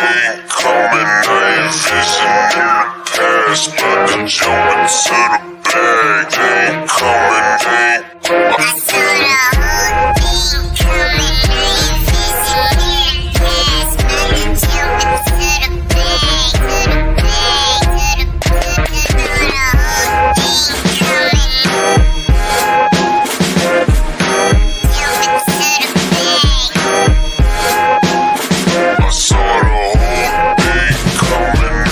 ain't coming, I ain't fishing in the past. About to jump into the bag. They ain't coming, they ain't. I saw the whole thing coming, I ain't fishing in the past. About to jump into the bag, to the bag, to the bag. I saw the whole thing coming.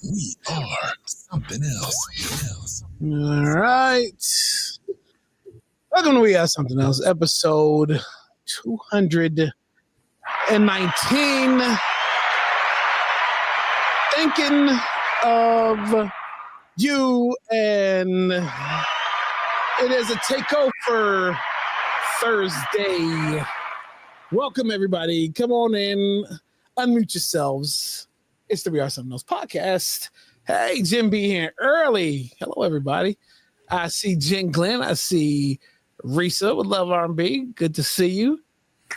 We are something else. All right. Welcome to We Are Something Else, episode 219. Thinking of you, and it is a Takeover Thursday. Welcome, everybody. Come on in, unmute yourselves. It's the We Are Something Else podcast. Hey, Jim B here early. Hello, everybody. I see Jen Glenn. I see Risa with Love R&B. Good to see you.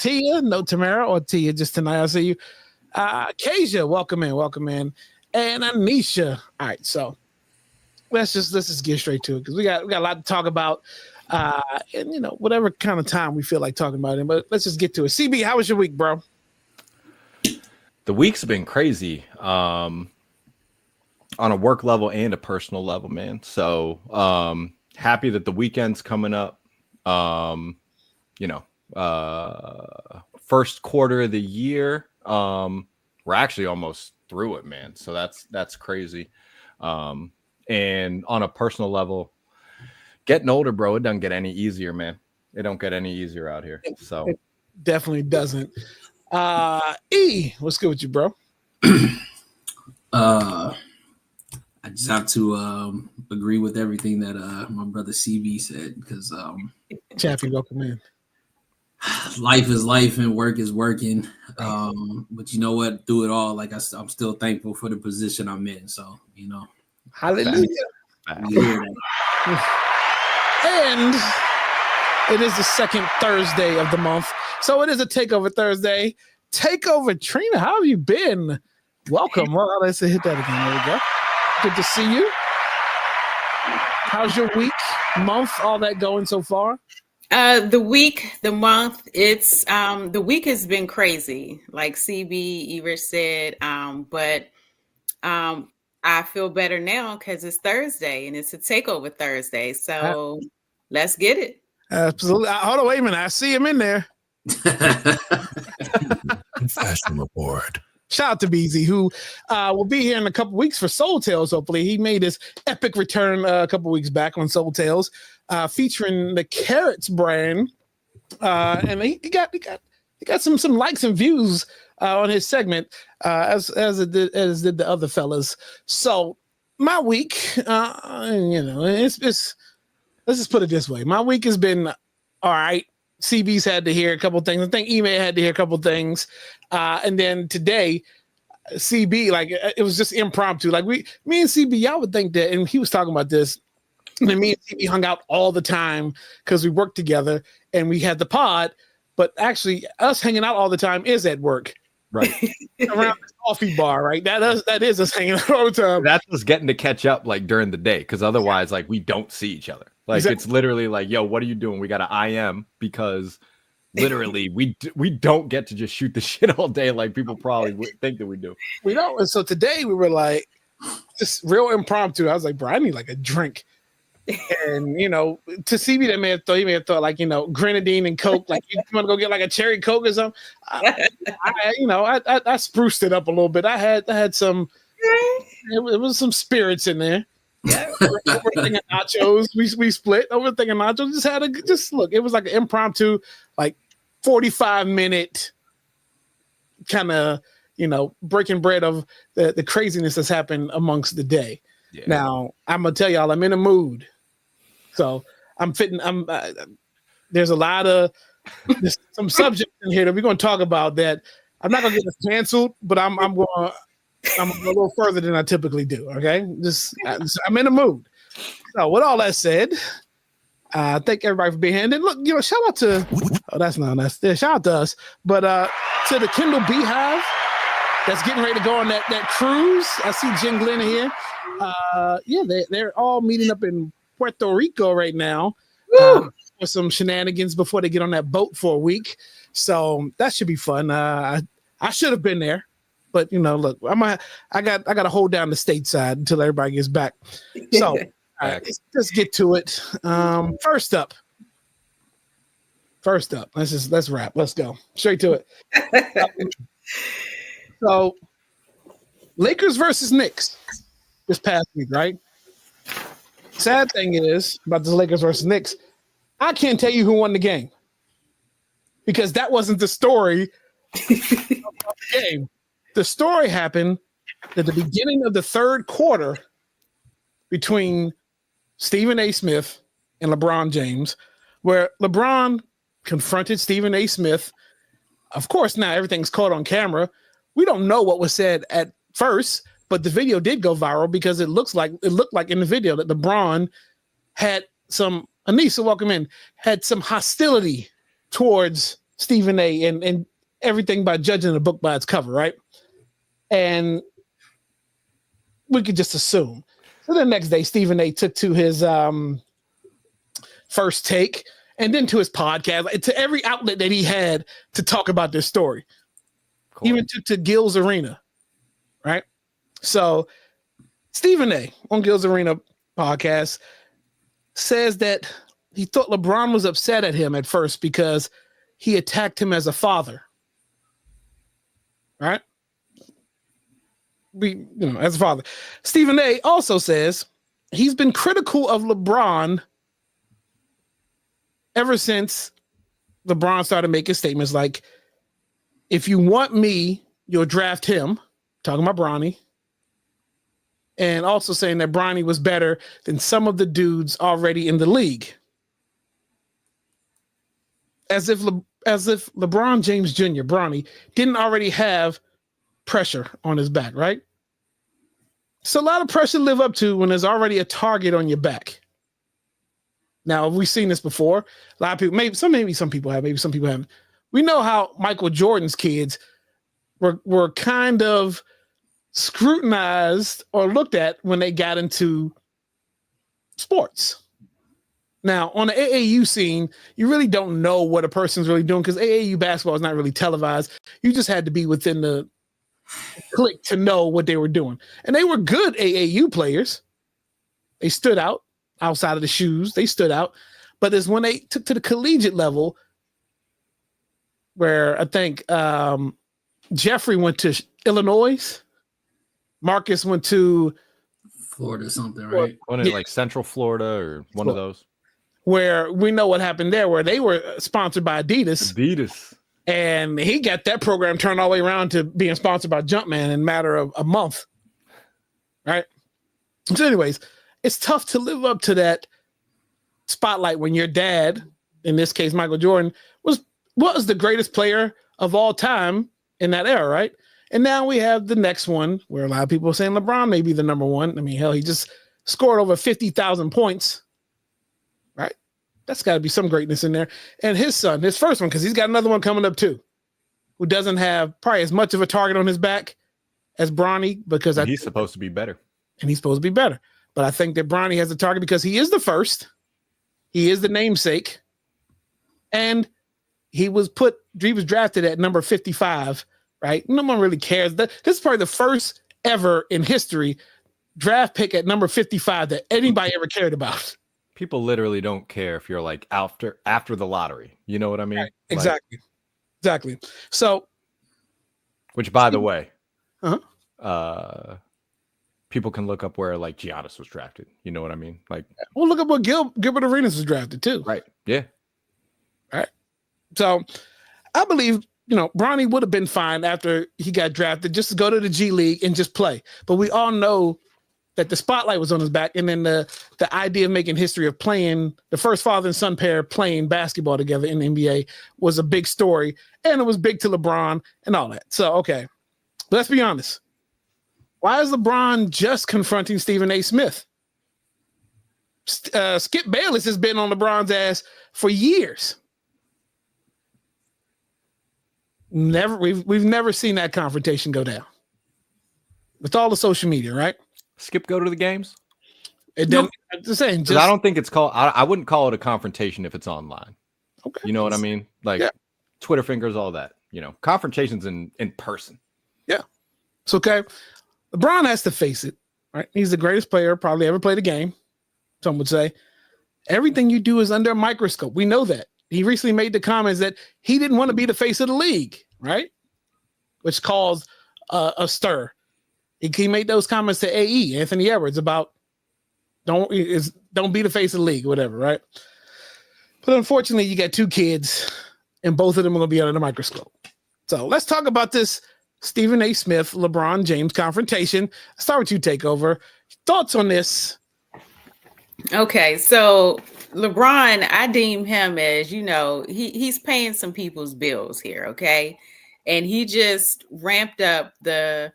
Tia, no Tamara or Tia, just tonight. I see you. Kasia, welcome in. And Anisha. All right, so let's just get straight to it because we got a lot to talk about. And whatever kind of time we feel like talking about it, but let's just get to it. CB, how was your week, bro? The week's been crazy on a work level and a personal level, man. So happy that the weekend's coming up. First quarter of the year. We're actually almost through it, man. So that's crazy. And on a personal level, getting older, bro, it doesn't get any easier, man. It don't get any easier out here. So it definitely doesn't. What's good with you, bro? I just have to agree with everything that my brother CB said because Chappie, welcome in. Life is life and work is working. But you know what? Through it all, like I'm still thankful for the position I'm in. So Hallelujah. And it is the second Thursday of the month. So it is a Takeover Thursday. Takeover Trina, how have you been? Welcome. Well, let's hit that again. There we go. Good to see you. How's your week, month, all that going so far? The week, the month, it's the week has been crazy, like CB Ever said. But I feel better now because it's Thursday and it's a Takeover Thursday. So let's get it. Absolutely. Hold on, wait a minute. I see him in there. Fashion report. Shout out to BZ, who will be here in a couple weeks for Soul Tales. Hopefully, he made his epic return a couple weeks back on Soul Tales, featuring the Carrots brand, and he got some likes and views on his segment, as did the other fellas. So my week, it's let's just put it this way: my week has been all right. CB's had to hear a couple things. I think Ime had to hear a couple things. And then today, CB, like, it was just impromptu. Like, me and CB, y'all would think that, and he was talking about this, and me and CB hung out all the time because we worked together and we had the pod, but actually us hanging out all the time is at work. Right. Around the coffee bar, right? That is us hanging out all the time. That's us getting to catch up like during the day because otherwise, like, we don't see each other. Like, exactly. It's literally like, yo, what are you doing? We got to IM because literally we don't get to just shoot the shit all day like people probably would think that we do. We don't. And so today we were like, just real impromptu. I was like, bro, I need like a drink. And, to CB, he may have thought like, grenadine and Coke, like you want to go get like a cherry Coke or something. I spruced it up a little bit. I had some, it was some spirits in there. Yeah, overthinking nachos. We split overthinking nachos. Just look. It was like an impromptu, like 45-minute kind of breaking bread of the craziness that's happened amongst the day. Yeah. Now I'm gonna tell y'all I'm in a mood, so I'm fitting. There's a lot of there's some subjects in here that we're going to talk about that I'm not going to get us canceled, but I'm going to go a little further than I typically do. Okay, I'm in the mood. So with all that said, thank everybody for being here. And then look, shout out to shout out to us, but to the Kindle Beehive that's getting ready to go on that cruise. I see Jen Glenn here. They're all meeting up in Puerto Rico right now for some shenanigans before they get on that boat for a week. So that should be fun. I should have been there, but look, I got to hold down the stateside until everybody gets back. So all right, let's get to it. First up, let's wrap. Let's go straight to it. So Lakers versus Knicks this past week, right? Sad thing is about this Lakers versus Knicks, I can't tell you who won the game because that wasn't the story of the game. The story happened at the beginning of the third quarter between Stephen A. Smith and LeBron James, where LeBron confronted Stephen A. Smith. Of course, now everything's caught on camera. We don't know what was said at first, but the video did go viral because it looked like in the video that LeBron had some Anissa, welcome in, had some hostility towards Stephen A. and everything by judging the book by its cover, right? And we could just assume. So the next day, Stephen A. took to his first take and then to his podcast, to every outlet that he had to talk about this story. Cool. Even took to Gil's Arena, right? So Stephen A. on Gil's Arena podcast says that he thought LeBron was upset at him at first because he attacked him as a father, right? As a father. Stephen A. also says he's been critical of LeBron ever since LeBron started making statements like, if you want me, you'll draft him, talking about Bronny, and also saying that Bronny was better than some of the dudes already in the league. As if LeBron James Jr., Bronny, didn't already have pressure on his back, right? It's a lot of pressure to live up to when there's already a target on your back. Now, we've seen this before. A lot of people, maybe some people have, maybe some people haven't. We know how Michael Jordan's kids were kind of scrutinized or looked at when they got into sports. Now, on the AAU scene, you really don't know what a person's really doing because AAU basketball is not really televised. You just had to be within the clique to know what they were doing. And they were good AAU players. They stood out outside of the shoes. They stood out. But it's when they took to the collegiate level where I think Jeffrey went to Illinois. Marcus went to Florida something, right? Like Central Florida or one of those. Where we know what happened there, where they were sponsored by Adidas. And he got that program turned all the way around to being sponsored by Jumpman in a matter of a month. Right? So anyways, it's tough to live up to that spotlight when your dad, in this case Michael Jordan, was the greatest player of all time in that era, right? And now we have the next one where a lot of people are saying LeBron may be the number one. I mean, hell, he just scored over 50,000 points, right? That's got to be some greatness in there. And his son, his first one, because he's got another one coming up too, who doesn't have probably as much of a target on his back as Bronny, because he's supposed to be better. And he's supposed to be better. But I think that Bronny has a target because he is the first. He is the namesake. And he was drafted at number 55, right? No one really cares. This is probably the first ever in history draft pick at number 55 that anybody ever cared about. People literally don't care if you're like after the lottery. You know what I mean? Right. Exactly. So, which, by the way, people can look up where like Giannis was drafted. You know what I mean? Like, well, look up what Gilbert Arenas was drafted too. Right. Yeah. Right. So, I believe Bronny would have been fine after he got drafted just to go to the G League and just play. But we all know that the spotlight was on his back, and then the idea of making history of playing the first father and son pair playing basketball together in the NBA was a big story, and it was big to LeBron and all that. So, okay, let's be honest. Why is LeBron just confronting Stephen A. Smith? Skip Bayless has been on LeBron's ass for years. We've never seen that confrontation go down. With all the social media, right? Skip go to the games? It doesn't. Just saying. I don't think it's called. I wouldn't call it a confrontation if it's online. Okay. You know what I mean? Like Twitter fingers, all that. You know, confrontations in person. Yeah, it's okay. LeBron has to face it. Right? He's the greatest player probably ever played a game. Some would say everything you do is under a microscope. We know that. He recently made the comments that he didn't want to be the face of the league, right? Which caused a stir. He made those comments to AE, Anthony Edwards, about don't be the face of the league, whatever, right? But unfortunately, you got two kids, and both of them are going to be under the microscope. So let's talk about this Stephen A. Smith, LeBron James confrontation. I'll start with you, Takeover. Thoughts on this? Okay, so LeBron, I deem him as, he's paying some people's bills here, okay? And he just ramped up the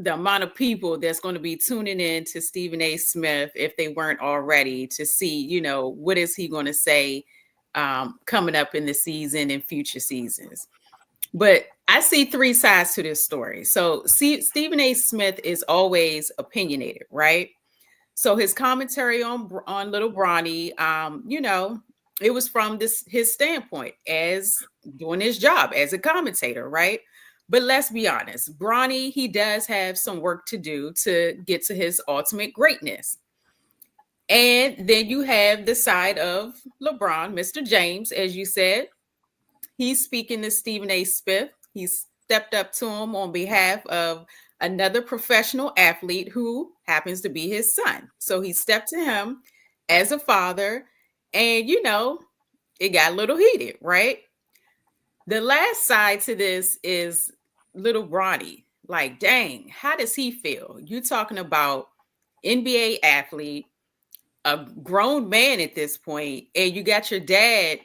amount of people that's going to be tuning in to Stephen A. Smith if they weren't already, to see, what is he going to say coming up in the season and future seasons. But I see three sides to this story. So Stephen A. Smith is always opinionated, right? So his commentary on Little Bronny, it was from his standpoint as doing his job as a commentator, right? But let's be honest, Bronny, he does have some work to do to get to his ultimate greatness. And then you have the side of LeBron, Mr. James, as you said. He's speaking to Stephen A. Smith. He's stepped up to him on behalf of another professional athlete who happens to be his son. So he stepped to him as a father, and it got a little heated, right? The last side to this is Little Bronny. Like, dang, how does he feel? You're talking about NBA athlete, a grown man at this point, and you got your dad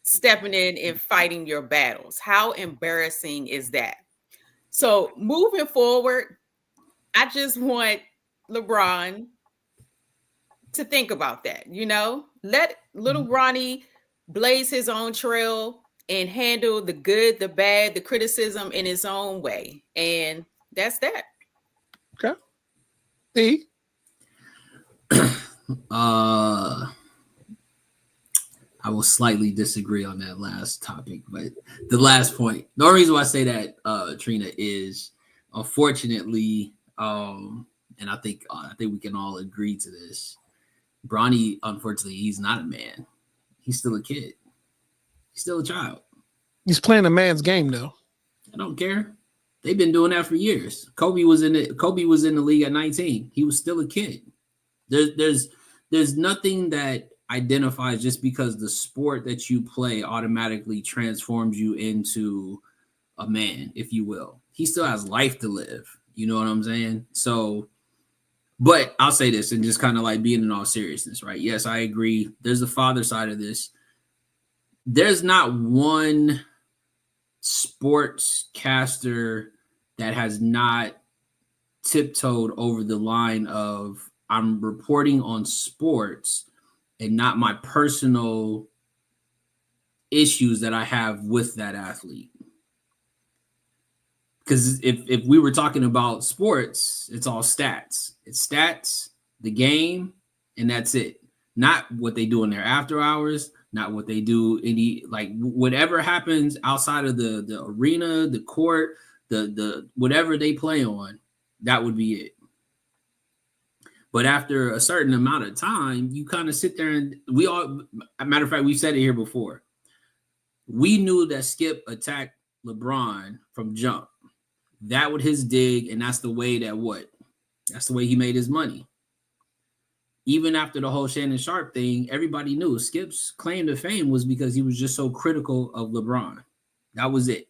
stepping in and fighting your battles. How embarrassing is that? So moving forward, I just want LeBron to think about that, let Little Bronny blaze his own trail and handle the good, the bad, the criticism in his own way. And that's that. Okay. E? I will slightly disagree on that last topic, but the last point, the only reason why I say that, Trina, is unfortunately, and I think we can all agree to this. Bronny, unfortunately, he's not a man. He's still a kid. He's still a child. He's playing a man's game, though. I don't care. They've been doing that for years. Kobe was in the league at 19. He was still a kid. There's nothing that identifies just because the sport that you play automatically transforms you into a man, if you will. He still has life to live. You know what I'm saying? So, but I'll say this, and just kind of like being in all seriousness, right? Yes, I agree. There's the father side of this. There's not one sportscaster that has not tiptoed over the line of, I'm reporting on sports and not my personal issues that I have with that athlete. Because if we were talking about sports, it's all stats. It's stats, the game, and that's it. Not what they do in their after hours, not what they do whatever happens outside of the arena, the court, the whatever they play on, that would be it. But after a certain amount of time, you kind of sit there and matter of fact, we've said it here before. We knew that Skip attacked LeBron from jump. That was his dig, and that's the way that's the way he made his money. Even after the whole Shannon Sharp thing, everybody knew Skip's claim to fame was because he was just so critical of LeBron. That was it.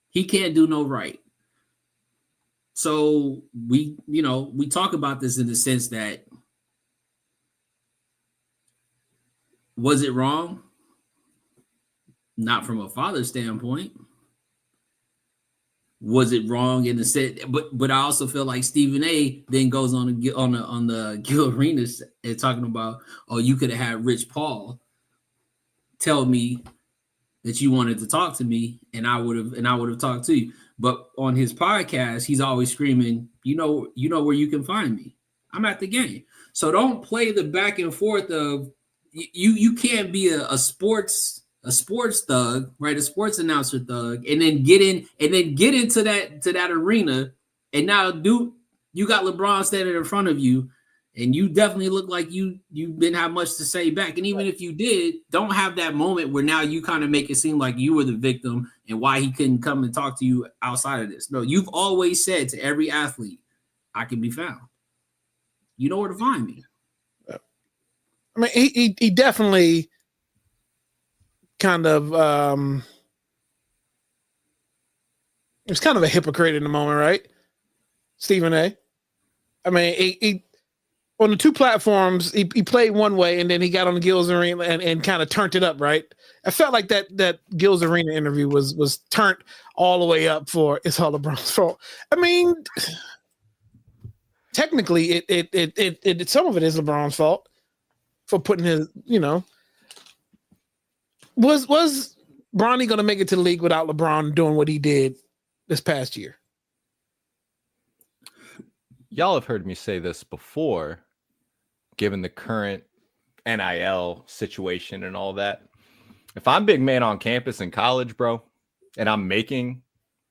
He can't do no right. So we talk about this in the sense that, was it wrong? Not from a father's standpoint. Was it wrong in the sense? But I also feel like Stephen A. then goes on the Gil Arenas and talking about, oh, you could have had Rich Paul tell me that you wanted to talk to me, and I would have talked to you. But on his podcast, he's always screaming, you know where you can find me. I'm at the game. So don't play the back and forth of you can't be a sports thug, right? A sports announcer thug, and then get into that arena, and now you got LeBron standing in front of you, and you definitely look like you didn't have much to say back. And even if you did, don't have that moment where now you kind of make it seem like you were the victim and why he couldn't come and talk to you outside of this. No, you've always said to every athlete, I can be found. You know where to find me. I mean, he definitely kind of it's kind of a hypocrite in the moment, right? Stephen A. I mean, he on the two platforms, he played one way, and then he got on the Gil's Arena and kind of turned it up, right? I felt like that Gil's Arena interview was turned all the way up for it's all LeBron's fault. I mean, technically, it some of it is LeBron's fault for putting his, was Bronny going to make it to the league without LeBron doing what he did this past year? Y'all have heard me say this before, given the current NIL situation and all that. If I'm big man on campus in college, bro, and I'm making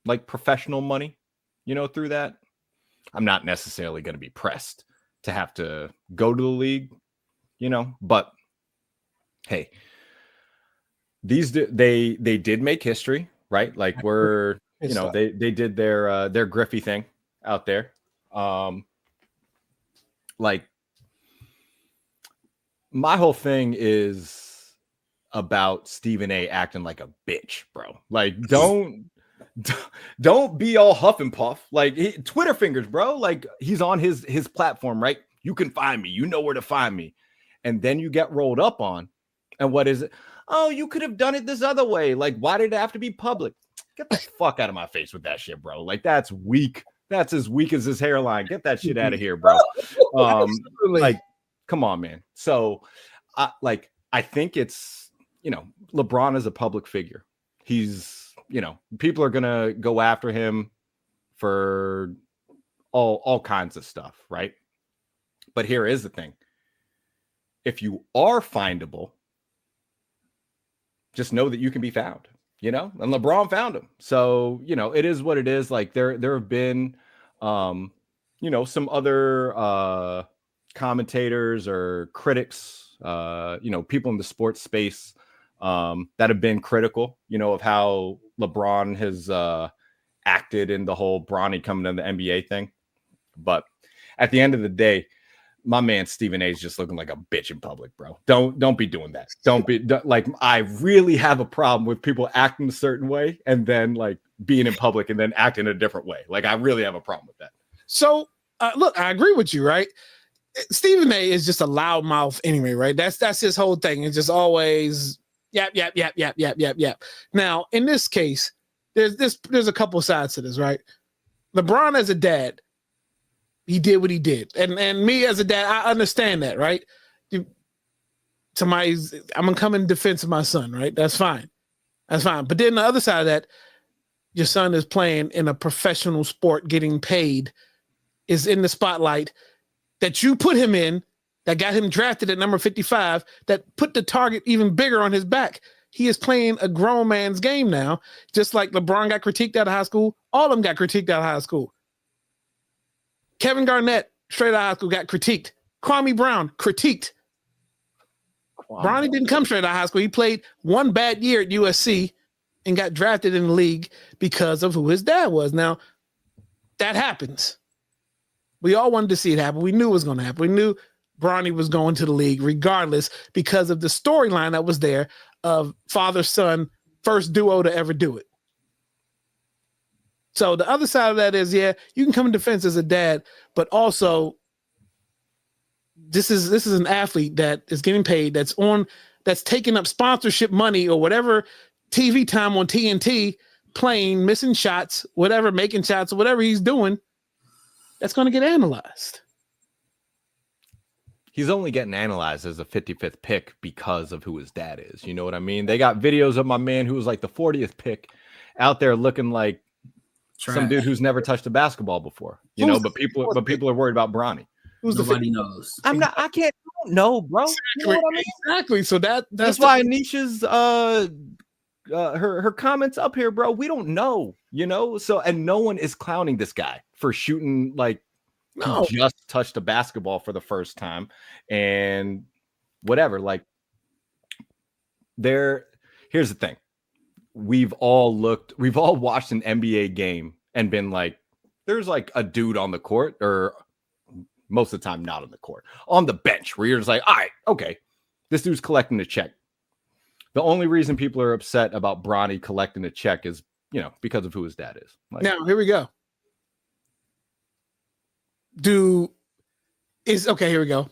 like professional money, through that, I'm not necessarily going to be pressed to have to go to the league, but hey, they did make history, right? Like they did their Griffey thing out there. Like my whole thing is about Stephen A. acting like a bitch, bro. Like don't be all huff and puff. Like Twitter fingers, bro. Like he's on his platform, right? You can find me. You know where to find me. And then you get rolled up on. And what is it? Oh, you could have done it this other way. Like, why did it have to be public? Get the fuck out of my face with that shit, bro. Like, that's weak. That's as weak as his hairline. Get that shit out of here, bro. Like, come on, man. So, I think it's, LeBron is a public figure. He's, people are gonna go after him for all kinds of stuff, right? But here is the thing. If you are findable, just know that you can be found, and LeBron found him. So, it is what it is. Like there have been, some other commentators or critics, people in the sports space that have been critical, of how LeBron has acted in the whole Bronny coming in the NBA thing. But at the end of the day, my man Stephen A is just looking like a bitch in public, bro. Don't be doing that. Like, I really have a problem with people acting a certain way and then like being in public and then acting a different way. Like, I really have a problem with that. So look, I agree with you, right? Stephen A is just a loudmouth anyway, right? That's his whole thing. It's just always yap. Now, in this case, there's a couple sides to this, right? LeBron as a dad, he did what he did. And me as a dad, I understand that, right? I'm going to come in defense of my son, right? That's fine. But then the other side of that, your son is playing in a professional sport, getting paid, is in the spotlight that you put him in, that got him drafted at number 55, that put the target even bigger on his back. He is playing a grown man's game now, just like LeBron got critiqued out of high school. All of them got critiqued out of high school. Kevin Garnett, straight out of high school, got critiqued. Kwame Brown, critiqued. Bronny didn't come straight out of high school. He played one bad year at USC and got drafted in the league because of who his dad was. Now, that happens. We all wanted to see it happen. We knew it was going to happen. We knew Bronny was going to the league regardless because of the storyline that was there of father-son, first duo to ever do it. So the other side of that is, yeah, you can come in defense as a dad, but also this is an athlete that is getting paid, that's taking up sponsorship money or whatever TV time on TNT, playing, missing shots, whatever, making shots, or whatever he's doing. That's going to get analyzed. He's only getting analyzed as a 55th pick because of who his dad is. You know what I mean? They got videos of my man who was like the 40th pick out there looking like some dude who's never touched a basketball before. You know, but people are worried about Bronny. Nobody knows. I don't know, bro. Exactly. You know what I mean? Exactly. So that's why Anisha's her comments up here, bro. We don't know, you know. So, and no one is clowning this guy for shooting like he just touched a basketball for the first time and whatever. Like, here's the thing. We've all watched an NBA game and been like, there's like a dude on the court, or most of the time not on the court, on the bench, where you're just like, all right, okay, this dude's collecting a check. The only reason people are upset about Bronny collecting a check is, you know, because of who his dad is. Like, now, here we go. Here we go.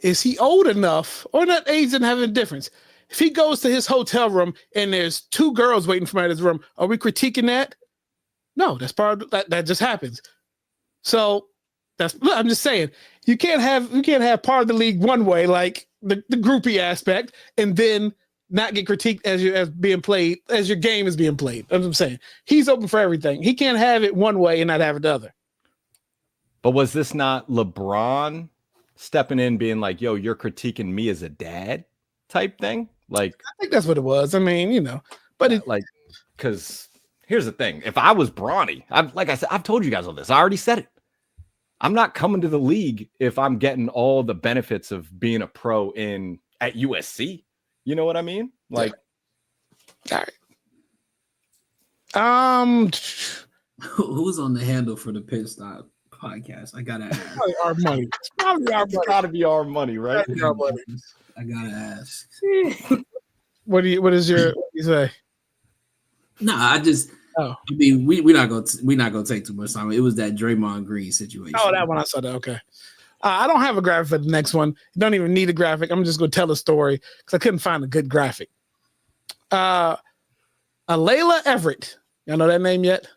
Is he old enough, or not? Age doesn't have a difference. If he goes to his hotel room and there's 2 girls waiting for him at his room, are we critiquing that? No, that's part of that just happens. So I'm just saying, you can't have part of the league one way, like the groupie aspect, and then not get critiqued as your game is being played. That's what I'm saying. He's open for everything. He can't have it one way and not have it the other. But was this not LeBron stepping in, being like, yo, you're critiquing me as a dad type thing? Like, I think that's what it was. I mean, you know, but because here's the thing. If I was Bronny, like I said, I've told you guys all this. I already said it. I'm not coming to the league if I'm getting all the benefits of being a pro at USC. You know what I mean? Like, all right. Who's on the handle for the Pit Stop podcast? I gotta ask. Our money. It's probably our money. It's gotta be our money, right? I gotta ask. What do you say? No, I mean, we're not gonna take too much time. It was that Draymond Green situation. Oh, that one I saw that. Okay. I don't have a graphic for the next one. You don't even need a graphic. I'm just gonna tell a story because I couldn't find a good graphic. Alayla Everett. Y'all know that name yet?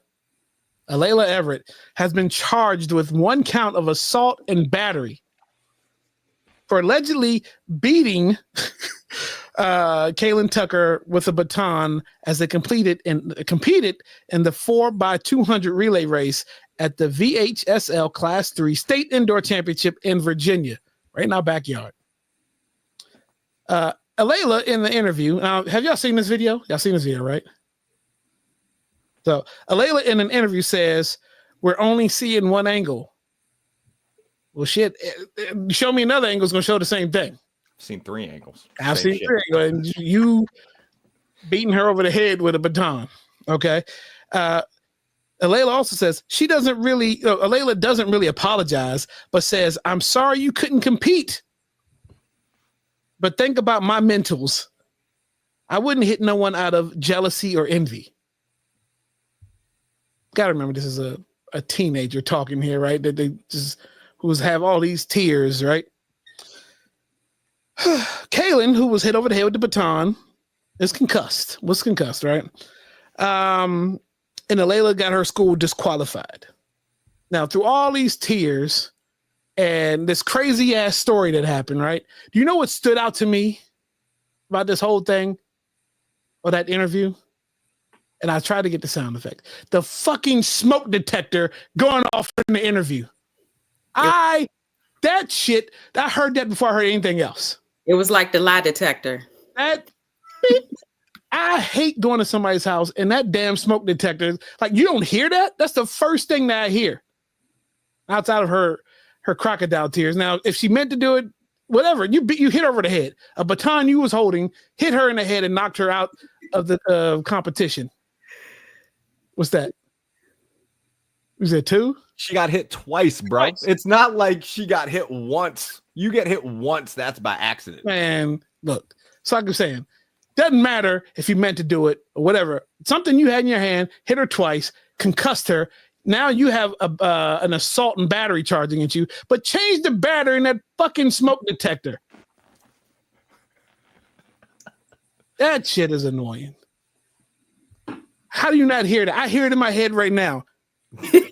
Alayla Everett has been charged with 1 count of assault and battery for allegedly beating Kaylin Tucker with a baton as they competed in the 4x200 relay race at the VHSL Class 3 State Indoor Championship in Virginia, right in our backyard. Alayla in the interview, have y'all seen this video? Y'all seen this video, right? So Alayla in an interview says, we're only seeing one angle. Well, shit, show me another angle is going to show the same thing. I've seen 3 angles. I've seen 3 angles. And you beating her over the head with a baton. Okay. Alayla also says Alayla doesn't really apologize, but says, I'm sorry you couldn't compete. But think about my mentals. I wouldn't hit no one out of jealousy or envy. Gotta remember, this is a teenager talking here, right? That they just have all these tears, right? Kaylin, who was hit over the head with the baton, was concussed, right? And Alayla got her school disqualified. Now, through all these tears and this crazy ass story that happened, right? Do you know what stood out to me about this whole thing or that interview? And I tried to get the sound effect. The fucking smoke detector going off in the interview. I heard that before I heard anything else. It was like the lie detector. I hate going to somebody's house and that damn smoke detector. Like, you don't hear that? That's the first thing that I hear. Outside of her crocodile tears. Now, if she meant to do it, whatever, you hit her over the head. A baton you was holding hit her in the head and knocked her out of the competition. What's that? Was it 2? She got hit twice, bro. Twice. It's not like she got hit once. You get hit once, that's by accident. Man, look, so like I'm saying, doesn't matter if you meant to do it or whatever. Something you had in your hand, hit her twice, concussed her. Now you have an assault and battery charge against you, but change the battery in that fucking smoke detector. That shit is annoying. How do you not hear that? I hear it in my head right now. Damn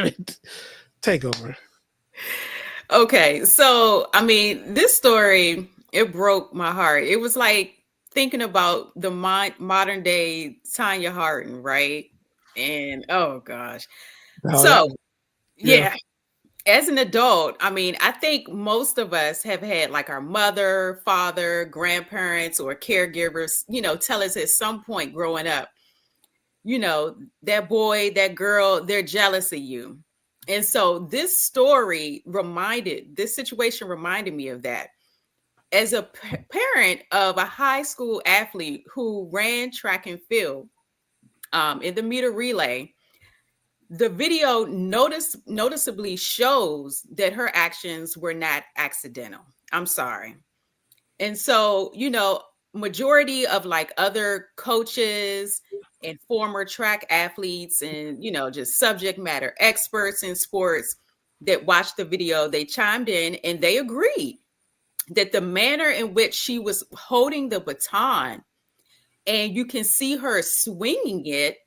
it. Take over. Okay, so I mean, this story, it broke my heart. It was like thinking about the modern day Tanya Hardin, right? And oh gosh. So yeah, as an adult, I mean, I think most of us have had like our mother, father, grandparents, or caregivers, tell us at some point growing up, that boy, that girl, they're jealous of you. And so this situation reminded me of that. As a parent of a high school athlete who ran track and field in the meter relay, the video noticeably shows that her actions were not accidental. I'm sorry. And so, majority of like other coaches and former track athletes and, just subject matter experts in sports that watched the video, they chimed in and they agreed that the manner in which she was holding the baton and you can see her swinging it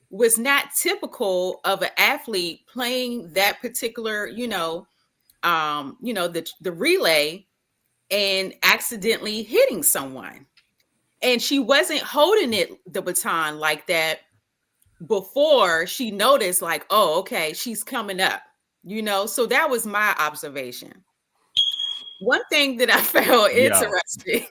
was not typical of an athlete playing that particular, the relay and accidentally hitting someone. And she wasn't holding the baton like that before she noticed, like, oh, okay, she's coming up, So that was my observation. One thing that I found interesting.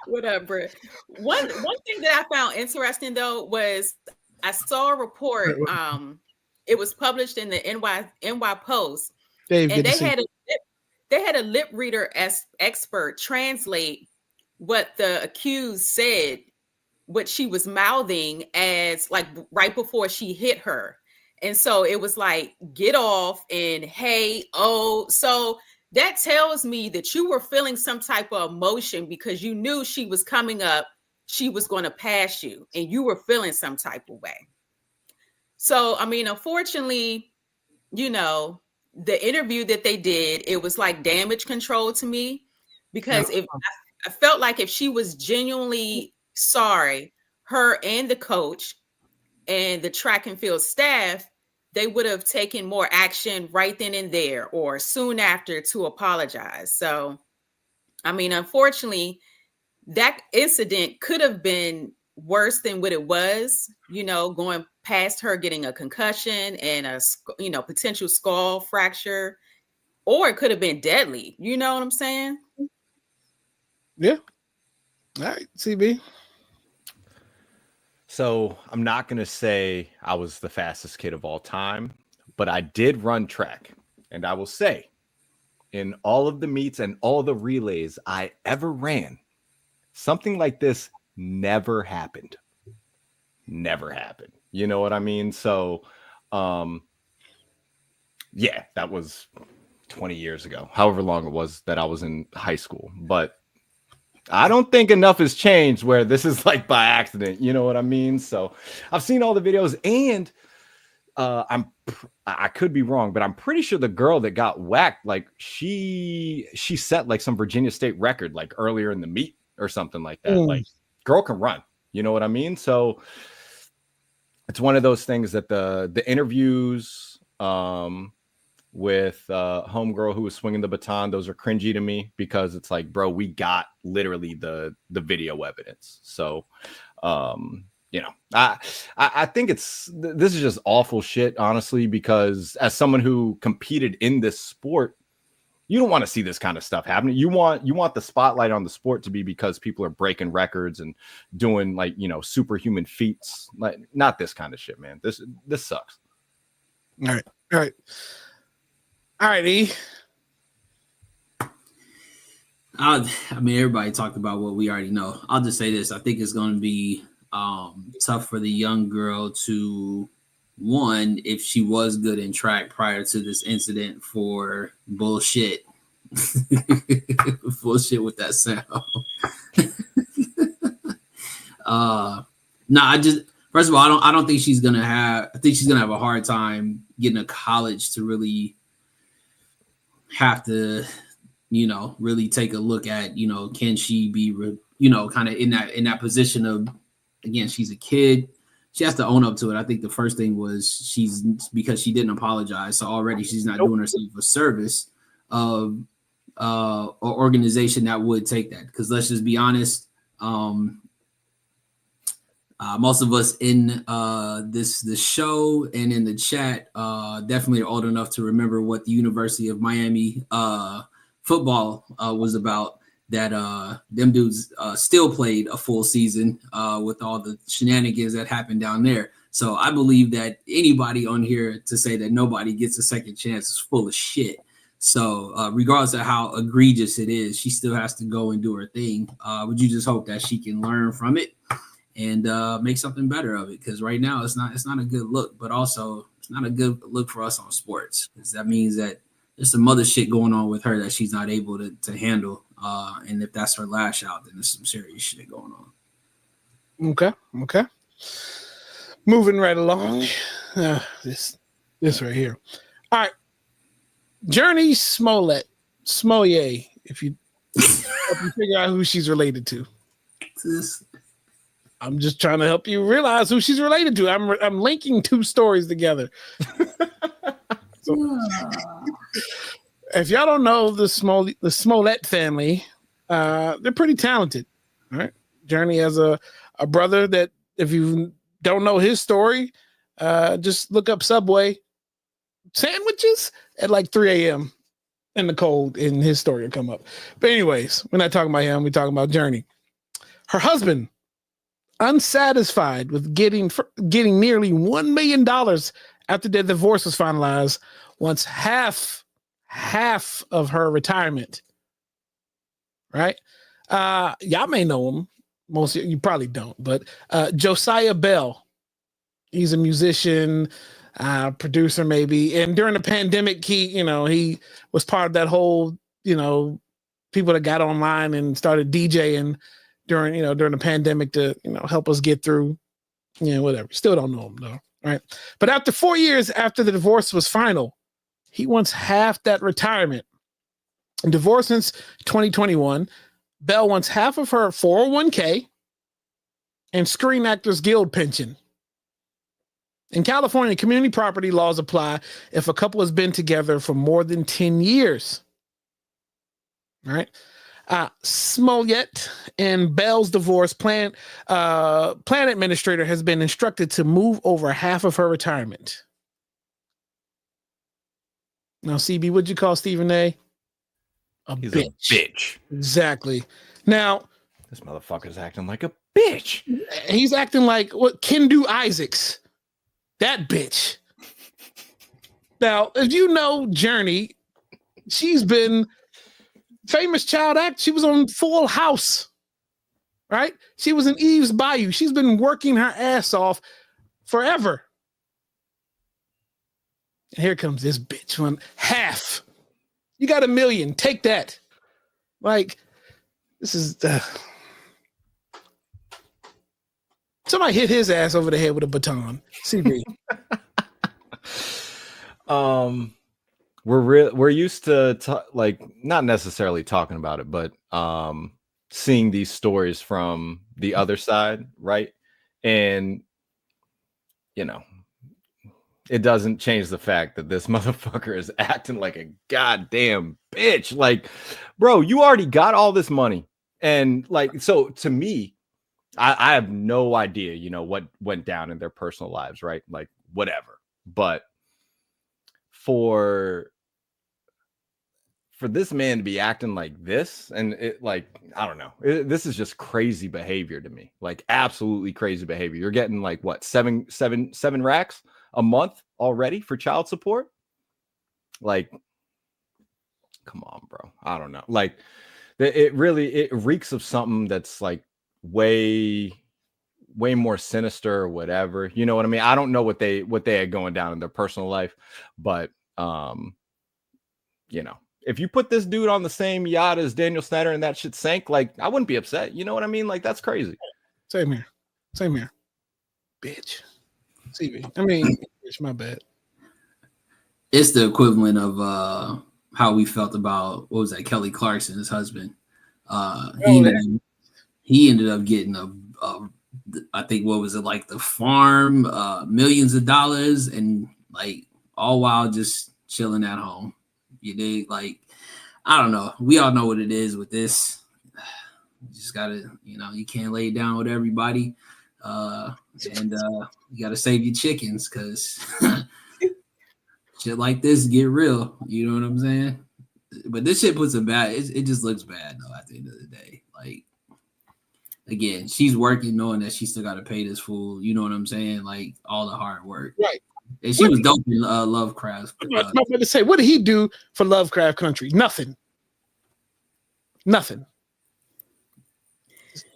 What up, Britt? One thing that I found interesting though was I saw a report. It was published in the NY Post, Dave, and they had a lip reader expert translate what the accused said, what she was mouthing as like right before she hit her, and so it was like get off and hey oh so. That tells me that you were feeling some type of emotion because you knew she was coming up, she was going to pass you, and you were feeling some type of way. So, I mean, unfortunately, the interview that they did, it was like damage control to me because I felt like if she was genuinely sorry, her and the coach and the track and field staff, they would have taken more action right then and there or soon after to apologize. So, I mean, unfortunately, that incident could have been worse than what it was, going past her getting a concussion and a, potential skull fracture, or it could have been deadly. You know what I'm saying? Yeah. All right, CB. So I'm not going to say I was the fastest kid of all time, but I did run track. And I will say, in all of the meets and all the relays I ever ran, something like this never happened. Never happened. You know what I mean? So, yeah, that was 20 years ago, however long it was that I was in high school. But I don't think enough has changed where this is like by accident. You know what I mean? So I've seen all the videos and I could be wrong, but I'm pretty sure the girl that got whacked, like she set like some Virginia State record like earlier in the meet or something like that. Like girl can run. You know what I mean? So it's one of those things that the interviews with homegirl who was swinging the baton, those are cringy to me because it's like, bro, we got literally the video evidence. So I think this is just awful shit, honestly, because as someone who competed in this sport, you don't want to see this kind of stuff happening. You want the spotlight on the sport to be because people are breaking records and doing like, superhuman feats. Like not this kind of shit, man. This sucks. All right, E. I mean, everybody talked about what we already know. I'll just say this. I think it's going to be tough for the young girl to, one, if she was good in track prior to this incident, for bullshit. Bullshit with that sound. No, first of all, I don't think she's gonna have. I think she's gonna have a hard time getting a college to really have to, really take a look at, can she be, kind of in that position of, again, she's a kid. She has to own up to it. I think the first thing was because she didn't apologize. So already she's not doing herself a service of an organization that would take that. Because let's just be honest, most of us in this show and in the chat definitely are old enough to remember what the University of Miami football was about. That them dudes still played a full season with all the shenanigans that happened down there. So I believe that anybody on here to say that nobody gets a second chance is full of shit. So regardless of how egregious it is, she still has to go and do her thing. Would you just hope that she can learn from it and make something better of it? Because right now it's not a good look, but also it's not a good look for us on sports, because that means that there's some other shit going on with her that she's not able to handle. And if that's her lash out, then there's some serious shit going on. Okay. Moving right along. This right here. All right. Journey Smollett. If you figure out who she's related to. I'm just trying to help you realize who she's related to. I'm linking two stories together. So, if y'all don't know the Smollett family, they're pretty talented. All right. Journey has a brother that, if you don't know his story, just look up Subway sandwiches at like 3 a.m. in the cold, and his story will come up. But anyways, we're not talking about him. We're talking about Journey. Her husband, unsatisfied with getting nearly $1 million after their divorce was finalized, wants half of her retirement. Right? Y'all may know him. Most of you probably don't, but Josiah Bell. He's a musician, producer maybe. And during the pandemic, he was part of that whole, people that got online and started DJing during the pandemic to, help us get through, whatever. Still don't know him though. Right? But after 4 years after the divorce was final, he wants half that retirement. Divorced since 2021, Bell wants half of her 401k and Screen Actors Guild pension. In California, community property laws apply if a couple has been together for more than 10 years. All right. Smollett and Bell's divorce plan administrator has been instructed to move over half of her retirement. Now, CB, what'd you call Stephen A? He's a bitch. Exactly. Now, this motherfucker's acting like a bitch. He's acting like what Kendu Isaacs. That bitch. Now, if you know Journey, she's been famous child act. She was on Full House, right? She was in Eve's Bayou. She's been working her ass off forever. And here comes this bitch on half. You got $1 million. Take that. Like, this is somebody hit his ass over the head with a baton. CB. We're used to like not necessarily talking about it, but seeing these stories from the other side, right? And it doesn't change the fact that this motherfucker is acting like a goddamn bitch. Like, bro, you already got all this money. And like, so to me, I have no idea, what went down in their personal lives, right? Like, whatever. But for this man to be acting like this, and it, like, I don't know, this is just crazy behavior to me. Like, absolutely crazy behavior. You're getting like what, seven racks a month already for child support? Like, come on, bro. I don't know. Like, it reeks of something that's like way more sinister or whatever. You know what I mean? I don't know what they had going down in their personal life, but if you put this dude on the same yacht as Daniel Snyder and that shit sank, like, I wouldn't be upset. You know what I mean? Like, that's crazy. Same here. Same here. Bitch. CB. I mean, bitch, my bad. It's the equivalent of how we felt about, what was that, Kelly Clarkson, his husband. He ended up getting a I think, what was it, like the farm, millions of dollars, and like all while just chilling at home. You dig? Like, I don't know. We all know what it is with this. You just gotta, you can't lay it down with everybody. And you gotta save your chickens, because shit like this get real. You know what I'm saying? But this shit puts a bad, it just looks bad though at the end of the day. Like, again, she's working knowing that she still got to pay this fool. You know what I'm saying? Like, all the hard work. Right. And she was dope in Lovecraft. I'm about to say, what did he do for Lovecraft Country? Nothing.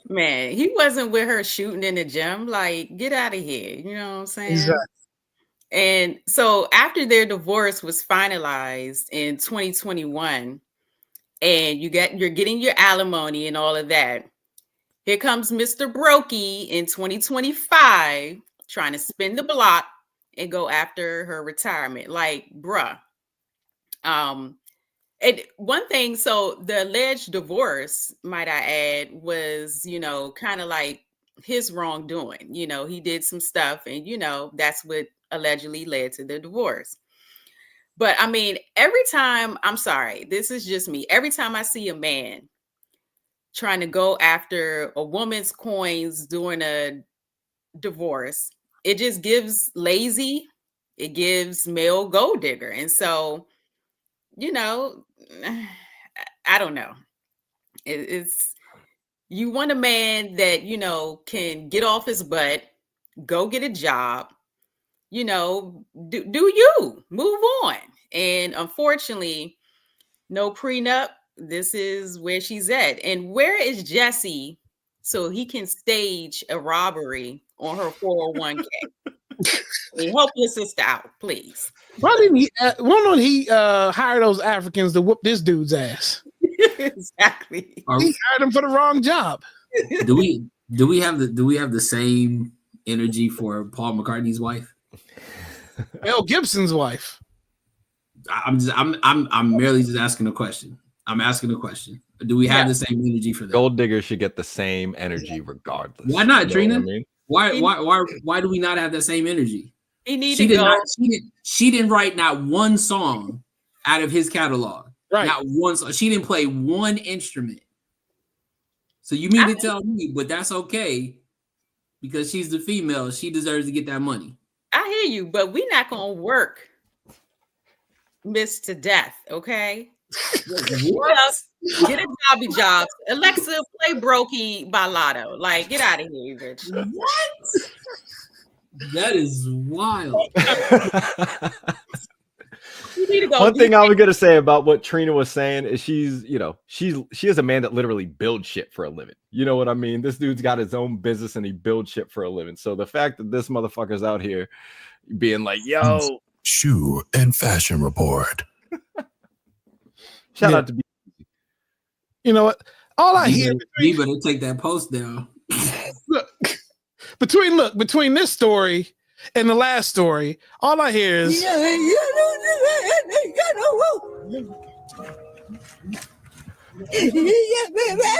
Man, he wasn't with her shooting in the gym. Like, get out of here. You know what I'm saying? Exactly. And so after their divorce was finalized in 2021, and you're getting your alimony and all of that, here comes Mr. Brokey in 2025 trying to spin the block and go after her retirement. Like, bruh. And one thing, so the alleged divorce, might I add, was, kind of like his wrongdoing. He did some stuff, and, that's what allegedly led to the divorce. But I mean, every time, I'm sorry, this is just me. Every time I see a man trying to go after a woman's coins during a divorce, it just gives lazy, it gives male gold digger. And so, I don't know. It's, you want a man that, can get off his butt, go get a job, do you move on. And unfortunately, no prenup. This is where she's at. And where is Jesse so he can stage a robbery on her 401k? Help your sister out, please. Why didn't he hire those Africans to whoop this dude's ass? Exactly. He hired him for the wrong job. Do we have the same energy for Paul McCartney's wife? Mel Gibson's wife. I'm merely just asking a question. I'm asking a question. Do we have the same energy for that? Gold digger should get the same energy regardless. Why not, Trina? I mean? Why do we not have that same energy? She didn't write not one song out of his catalog. Right. Not one song. She didn't play one instrument. So you mean to tell me, but that's okay because she's the female. She deserves to get that money. I hear you, but we're not gonna work Miss to death, okay? What? Get a job. Alexa, play Brokey by Lotto. Like, get out of here, bitch. What? That is wild. You need to go. One thing I was gonna say about what Trina was saying is she is a man that literally builds shit for a living. You know what I mean? This dude's got his own business and he builds shit for a living. So the fact that this motherfucker's out here being like, yo, Shoe and fashion report. shout out to You know what? All I hear You better take that post down. between this story and the last story, all I hear is I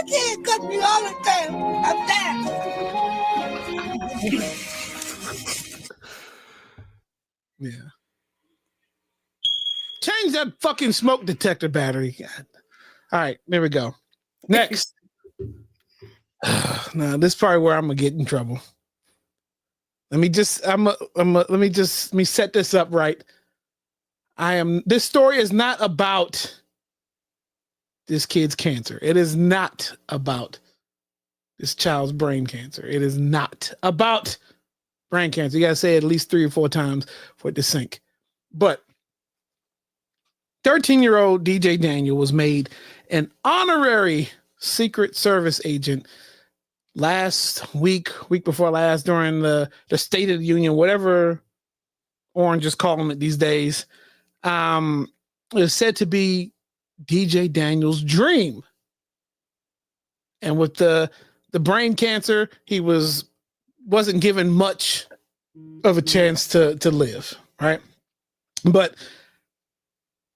can't cut me all the time. I'm there. yeah. Change that fucking smoke detector battery. God. All right, there we go. Next. Now, this is probably where I'm gonna get in trouble. Let me set this up right. This story is not about this kid's cancer. It is not about this child's brain cancer. It is not about brain cancer. You gotta say it at least 3 or 4 times for it to sink. But 13-year-old DJ Daniel was made an honorary Secret Service agent last week before last, during the State of the Union, whatever Orange is calling it these days. It was said to be DJ Daniel's dream. And with the brain cancer, he was wasn't given much of a chance to live, right? But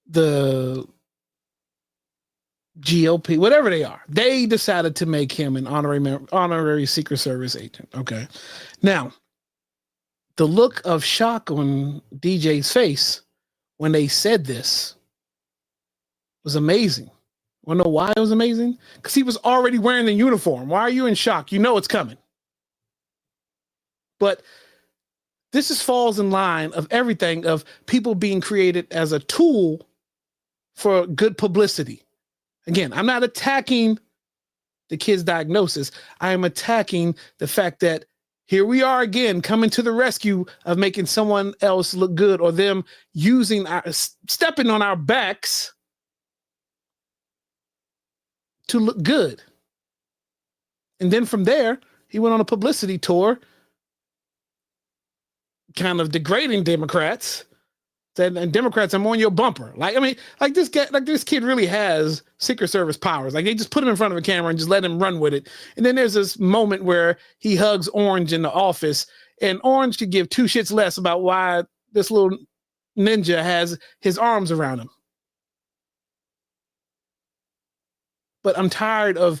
the GOP, whatever they are, they decided to make him an honorary Secret Service agent. Okay. Now, the look of shock on DJ's face when they said this was amazing. Want to know why it was amazing? Because he was already wearing the uniform. Why are you in shock? You know it's coming. But this is falls in line of everything of people being created as a tool for good publicity. Again, I'm not attacking the kid's diagnosis. I am attacking the fact that here we are again coming to the rescue of making someone else look good, or them stepping on our backs to look good. And then from there, he went on a publicity tour, kind of degrading Democrats. And Democrats, I'm on your bumper. This kid really has Secret Service powers. Like, they just put him in front of a camera and just let him run with it. And then there's this moment where he hugs Orange in the office, and Orange could give two shits less about why this little ninja has his arms around him. But I'm tired of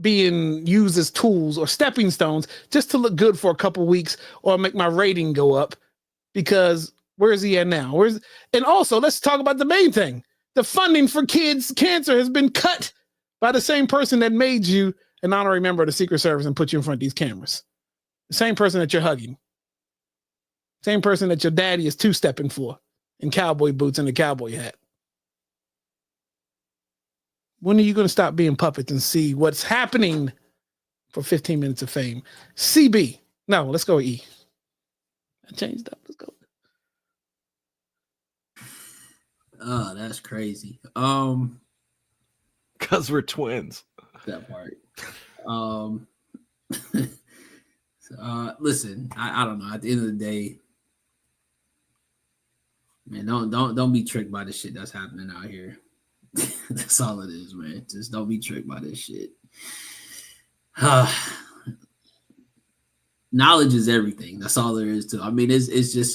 being used as tools or stepping stones just to look good for a couple weeks or make my rating go up, because where is he at now? And also, let's talk about the main thing. The funding for kids' cancer has been cut by the same person that made you an honorary member of the Secret Service and put you in front of these cameras. The same person that you're hugging. Same person that your daddy is two-stepping for in cowboy boots and a cowboy hat. When are you going to stop being puppets and see what's happening for 15 minutes of fame? CB. No, let's go with E. I changed up. Let's go. Oh, that's crazy. Because we're twins. That part. Listen, I don't know. At the end of the day, man, don't be tricked by the shit that's happening out here. That's all it is, man. Just don't be tricked by this shit. Knowledge is everything. That's all there is to. I mean, it's just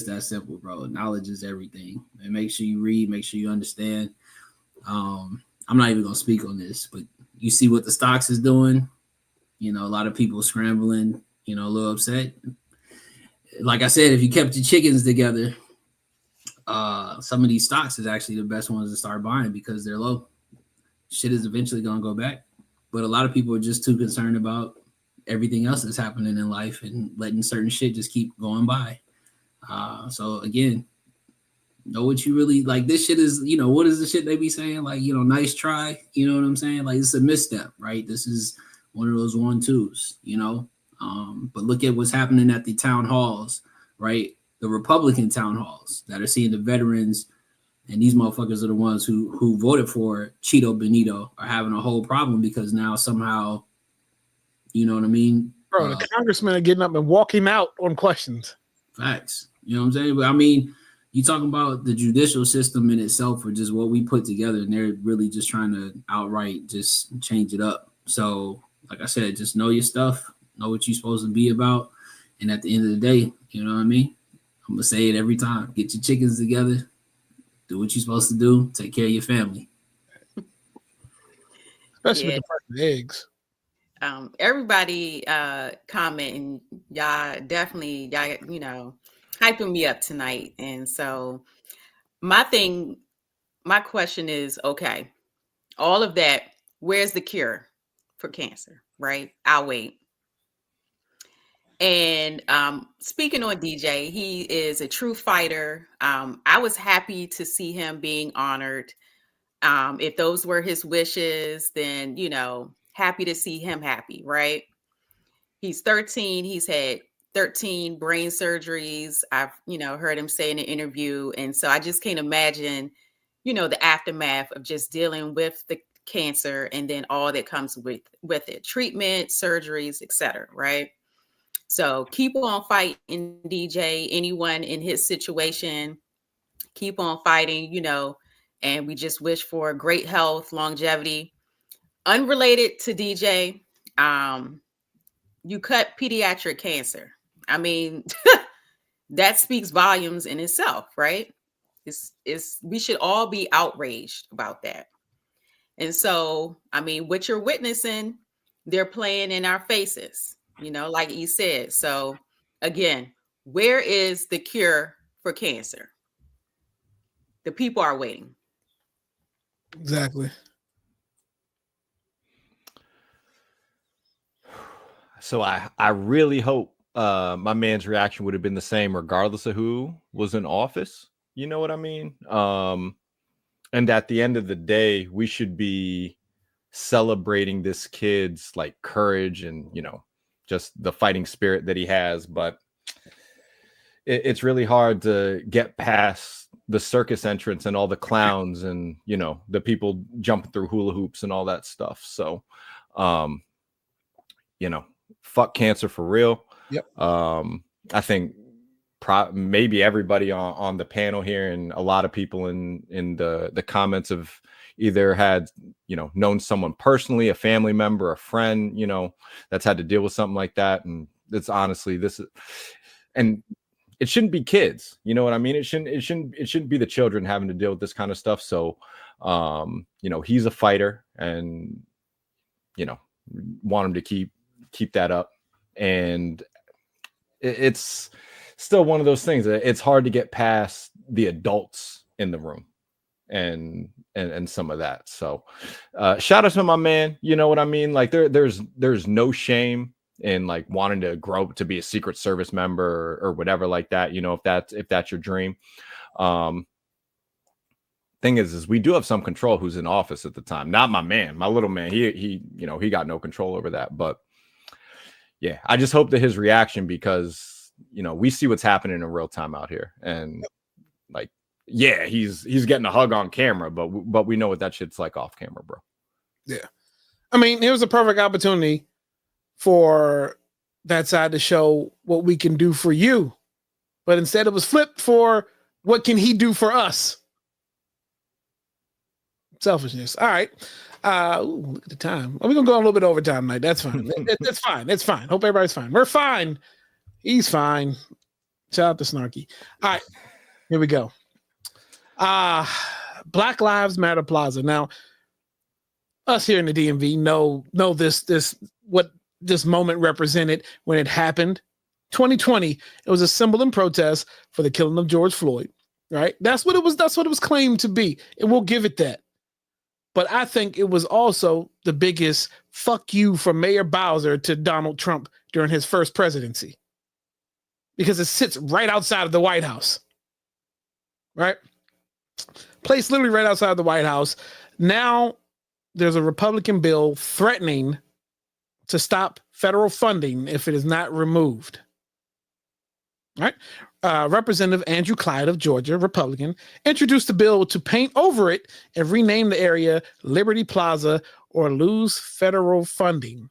that simple, bro. Knowledge is everything. And make sure you read, make sure you understand. I'm not even gonna speak on this, but you see what the stocks is doing. You know, a lot of people scrambling, a little upset. Like I said, if you kept your chickens together, some of these stocks is actually the best ones to start buying because they're low. Shit is eventually gonna go back. But a lot of people are just too concerned about everything else that's happening in life and letting certain shit just keep going by. So again, know what you really like. This shit is, what is the shit they be saying? Like, nice try. You know what I'm saying? Like, it's a misstep, right? This is one of those 1-2s, but look at what's happening at the town halls, right? The Republican town halls that are seeing the veterans, and these motherfuckers are the ones who voted for Cheeto Benito are having a whole problem because now somehow, you know what I mean? Bro, the congressmen are getting up and walking out on questions. Facts. You know what I'm saying? But I mean, you talking about the judicial system in itself or just what we put together, and they're really just trying to outright just change it up. So, like I said, just know your stuff, know what you're supposed to be about. And at the end of the day, you know what I mean? I'm going to say it every time. Get your chickens together. Do what you're supposed to do. Take care of your family. Especially with the price of eggs. Everybody commenting, y'all definitely, hyping me up tonight. And so my question is, okay, all of that, where's the cure for cancer, right? I'll wait. And speaking on DJ, he is a true fighter. I was happy to see him being honored. If those were his wishes, then, happy to see him happy, right? He's 13. He's had 13 brain surgeries. I've, heard him say in an interview. And so I just can't imagine, the aftermath of just dealing with the cancer and then all that comes with it, treatment, surgeries, etc. Right? So keep on fighting, DJ. Anyone in his situation, keep on fighting, and we just wish for great health, longevity. Unrelated to DJ, you cut pediatric cancer. I mean, that speaks volumes in itself, right? It's we should all be outraged about that. And so, I mean, what you're witnessing, they're playing in our faces, like you said. So again, where is the cure for cancer? The people are waiting. Exactly. So I really hope my man's reaction would have been the same regardless of who was in office. You know what I mean? And at the end of the day, we should be celebrating this kid's like courage and, just the fighting spirit that he has. But it's really hard to get past the circus entrance and all the clowns and, the people jumping through hula hoops and all that stuff. So, fuck cancer for real. Yep. I think maybe everybody on the panel here and a lot of people in the comments have either had, known someone personally, a family member, a friend, that's had to deal with something like that. And it's honestly, and it shouldn't be kids. You know what I mean? It shouldn't be the children having to deal with this kind of stuff. So, he's a fighter and, want him to keep that up. And it's still one of those things that it's hard to get past the adults in the room and some of that. So shout out to my man. You know what I mean? Like there's no shame in like wanting to grow up to be a Secret Service member or whatever like that, if that's your dream. Thing is we do have some control who's in office at the time. Not my man, my little man. He got no control over that. But yeah, I just hope that his reaction, because we see what's happening in real time out here, and like, yeah, he's getting a hug on camera, but we know what that shit's like off camera, bro. Yeah, I mean, it was a perfect opportunity for that side to show what we can do for you, but instead it was flipped for what can he do for us. Selfishness. All right. Look at the time. We're gonna go a little bit over time tonight. That's fine. That's fine. It's fine. Hope everybody's fine. We're fine. He's fine. Shout out to Snarky. All right, here we go. Black Lives Matter Plaza. Now, us here in the DMV know this what this moment represented when it happened. 2020. It was a symbol and protest for the killing of George Floyd. Right. That's what it was. That's what it was claimed to be, and we'll give it that. But I think it was also the biggest fuck you from Mayor Bowser to Donald Trump during his first presidency, because it sits right outside of the White House, right? Placed literally right outside of the White House. Now there's a Republican bill threatening to stop federal funding if it is not removed. Right? Representative Andrew Clyde of Georgia, Republican, introduced a bill to paint over it and rename the area Liberty Plaza or lose federal funding.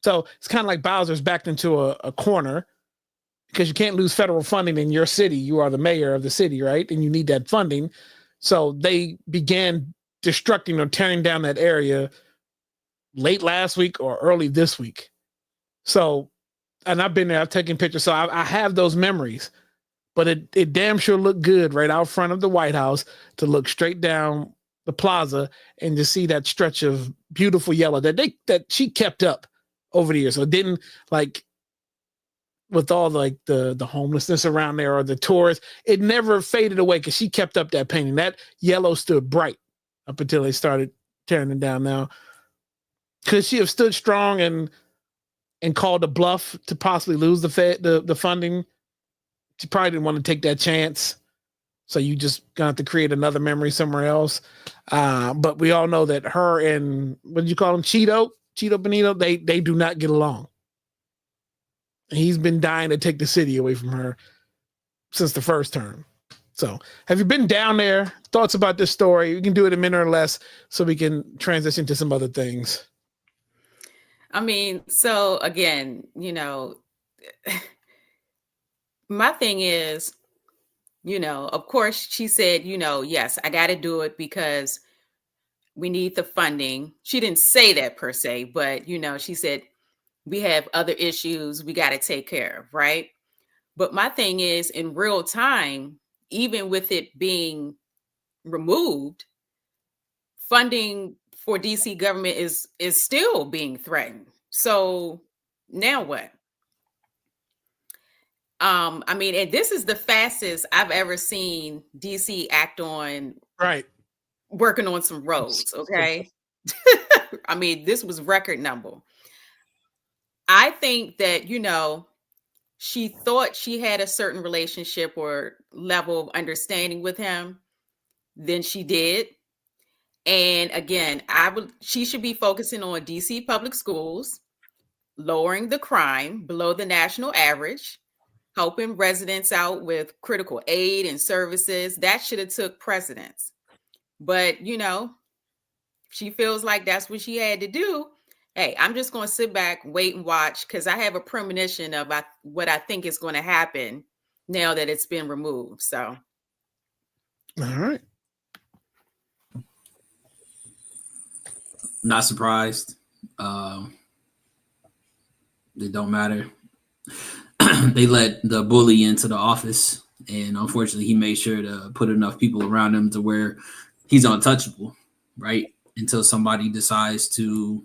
So it's kind of like Bowser's backed into a corner because you can't lose federal funding in your city. You are the mayor of the city, right? And you need that funding. So they began destructing or tearing down that area late last week or early this week. So, and I've been there, I've taken pictures, so I have those memories. But it damn sure looked good right out front of the White House to look straight down the plaza and to see that stretch of beautiful yellow that she kept up over the years. So it didn't, like, with all the homelessness around there or the tourists, it never faded away because she kept up that painting. That yellow stood bright up until they started tearing it down. Now, could she have stood strong and called a bluff to possibly lose the funding? She probably didn't want to take that chance. So you just gonna have to create another memory somewhere else. But we all know that her and, what did you call him? Cheeto Benito, they do not get along. He's been dying to take the city away from her since the first term. So have you been down there? Thoughts about this story? We can do it a minute or less so we can transition to some other things. I mean, so again, my thing is, of course she said, yes, I got to do it because we need the funding. She didn't say that per se, but, she said we have other issues we got to take care of, right? But my thing is, in real time, even with it being removed, funding for DC government is still being threatened. So now what? I mean, and this is the fastest I've ever seen DC act on Right. working on some roads. Okay. I mean, this was record number. I think that, she thought she had a certain relationship or level of understanding with him than she did. And again, she should be focusing on DC public schools, lowering the crime below the national average, helping residents out with critical aid and services. That should have took precedence. But, she feels like that's what she had to do. Hey, I'm just going to sit back, wait and watch, because I have a premonition of what I think is going to happen now that it's been removed. So, All right. Not surprised. It don't matter. They let the bully into the office, and unfortunately, he made sure to put enough people around him to where he's untouchable, right? Until somebody decides to,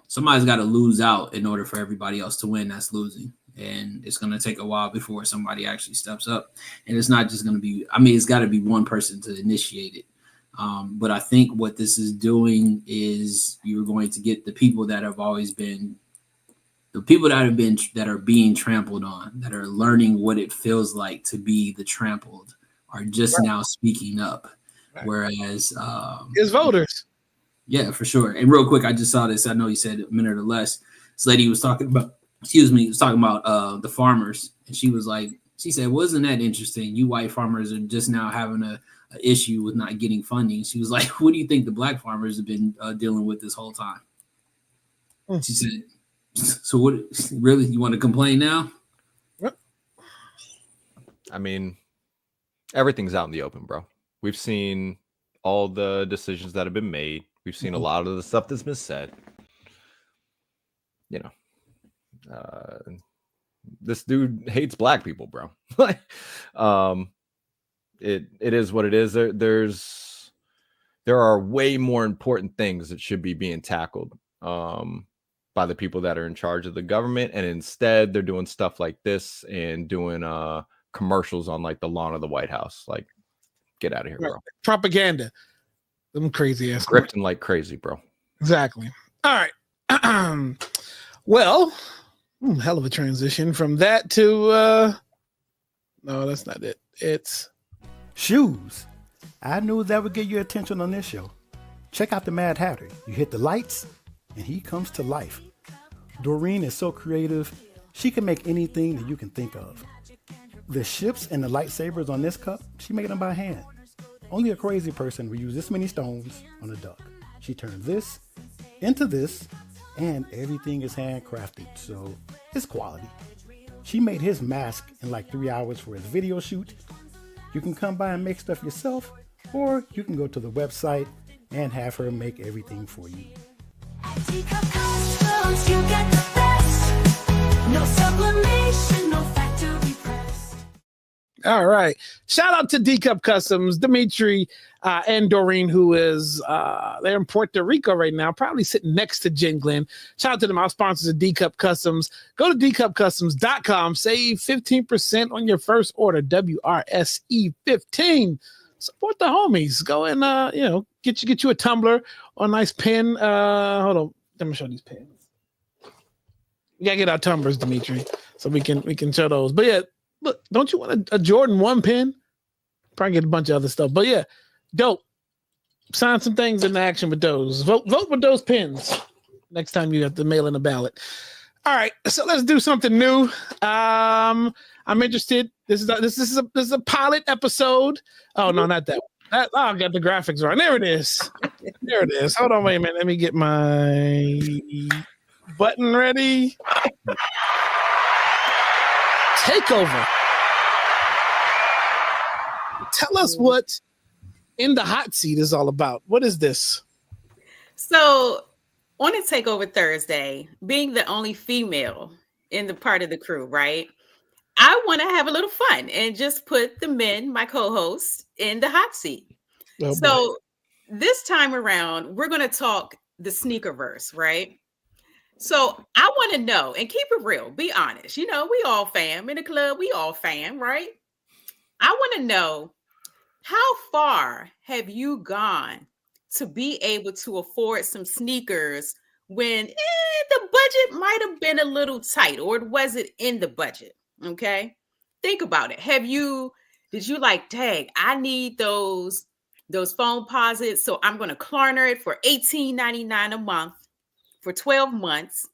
somebody's got to lose out in order for everybody else to win that's losing. And it's going to take a while before somebody actually steps up. And it's not just going to be, it's got to be one person to initiate it. But I think what this is doing is you're going to get the people that have always been, that are being trampled on, that are learning what it feels like to be the trampled, are just now speaking up. Right. Whereas his voters. Yeah, for sure. And real quick, I just saw this. I know you said a minute or less. This lady was talking about, the farmers. And she said, wasn't that interesting? You white farmers are just now having a issue with not getting funding. She was like, what do you think the black farmers have been dealing with this whole time? She said, so what, really, you want to complain now? I mean, everything's out in the open, bro. We've seen all the decisions that have been made. We've seen a lot of the stuff that's been said. This dude hates black people, bro. It is what it is. There are way more important things that should be being tackled by the people that are in charge of the government, and instead they're doing stuff like this and doing commercials on like the lawn of the White House. Like, get out of here, bro. Propaganda. Them crazy ass. Scripting like crazy, bro. Exactly. All right. Well, hell of a transition from that to no, that's not it. It's shoes. I knew that would get your attention on this show. Check out the Mad Hatter. You hit the lights and he comes to life. Doreen is so creative, she can make anything that you can think of. The ships and the lightsabers on this cup, she made them by hand. Only a crazy person would use this many stones on a duck. She turned this into this, and everything is handcrafted, so it's quality. She made his mask in like 3 hours for his video shoot. You can come by and make stuff yourself, or you can go to the website and have her make everything for you. At Teacup Cosmos, you get the best. No sublimation, no factory press. all right. Shout out to D-Cup Customs, Dimitri and Doreen, who is they're in Puerto Rico right now, probably sitting next to Jen Glenn. Shout out to them, our sponsors at D-Cup Customs. Go to dcupcustoms.com, save 15% on your first order, WRSE 15. Support the homies. Go and get you a tumbler or a nice pen. Hold on, let me show these pens. We gotta get our tumblers, Dimitri, so we can show those. But yeah, look, don't you want a Jordan 1 pen? Probably get a bunch of other stuff. But yeah, dope. Sign some things into action with those. Vote with those pens next time you have to mail in a ballot. All right, so let's do something new. I'm interested. This is a pilot episode. Oh no, not that one. I got the graphics wrong. There it is. There it is. Hold on, wait a minute. Let me get my button ready. Takeover. Tell us what In the Hot Seat is all about. What is this? So on a Takeover Thursday, being the only female in the part of the crew, right? I want to have a little fun and just put the men, my co-hosts, in the hot seat. Oh, boy. So this time around, we're going to talk the sneakerverse, right? So I want to know, and keep it real, be honest. You know, we all fam in the club, we all fam, right? I want to know, how far have you gone to be able to afford some sneakers when the budget might have been a little tight, or was it in the budget? Okay. Think about it. Did you like, dang, I need those phone posits, so I'm going to Klarna it for $18.99 a month for 12 months?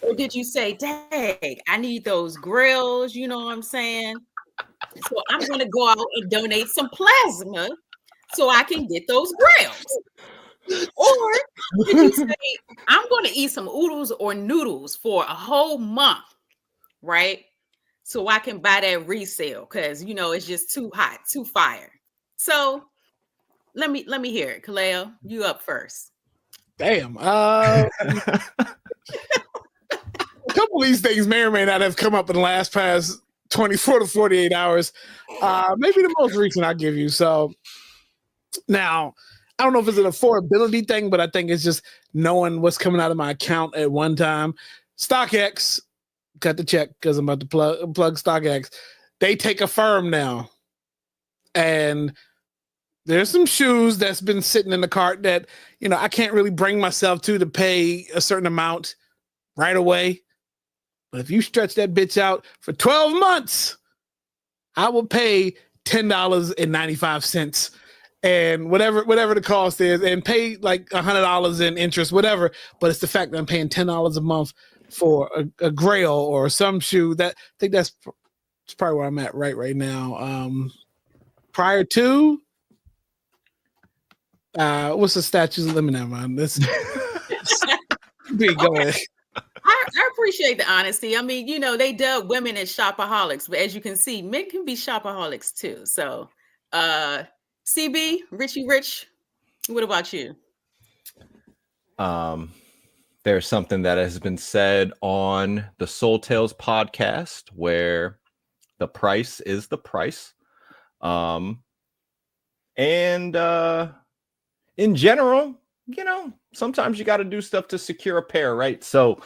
Or did you say, dang, I need those grills, you know what I'm saying? So I'm going to go out and donate some plasma so I can get those grills. Or did you say, I'm going to eat some oodles or noodles for a whole month, right? So I can buy that resale because, you know, it's just too hot, too fire. So let me hear it. Kaleo, you up first. Damn. A couple of these things may or may not have come up in the past 24 to 48 hours. Maybe the most recent I'll give you. So now, I don't know if it's an affordability thing, but I think it's just knowing what's coming out of my account at one time. StockX, cut the check because I'm about to plug StockX. They take a firm now. And there's some shoes that's been sitting in the cart that, you know, I can't really bring myself to pay a certain amount right away. But if you stretch that bitch out for 12 months, I will pay $10.95 and whatever the cost is, and pay like $100 in interest, whatever. But it's the fact that I'm paying $10 a month for a grail or some shoe. That I think that's probably where I'm at right now. Prior to what's the statute of limit, man? This be going. I appreciate the honesty. I mean, you know, they dub women as shopaholics, but as you can see, men can be shopaholics too. So, CB, Richie Rich, what about you? There's something that has been said on the Soul Tales podcast where the price is the price. And in general, you know, sometimes you got to do stuff to secure a pair, right? So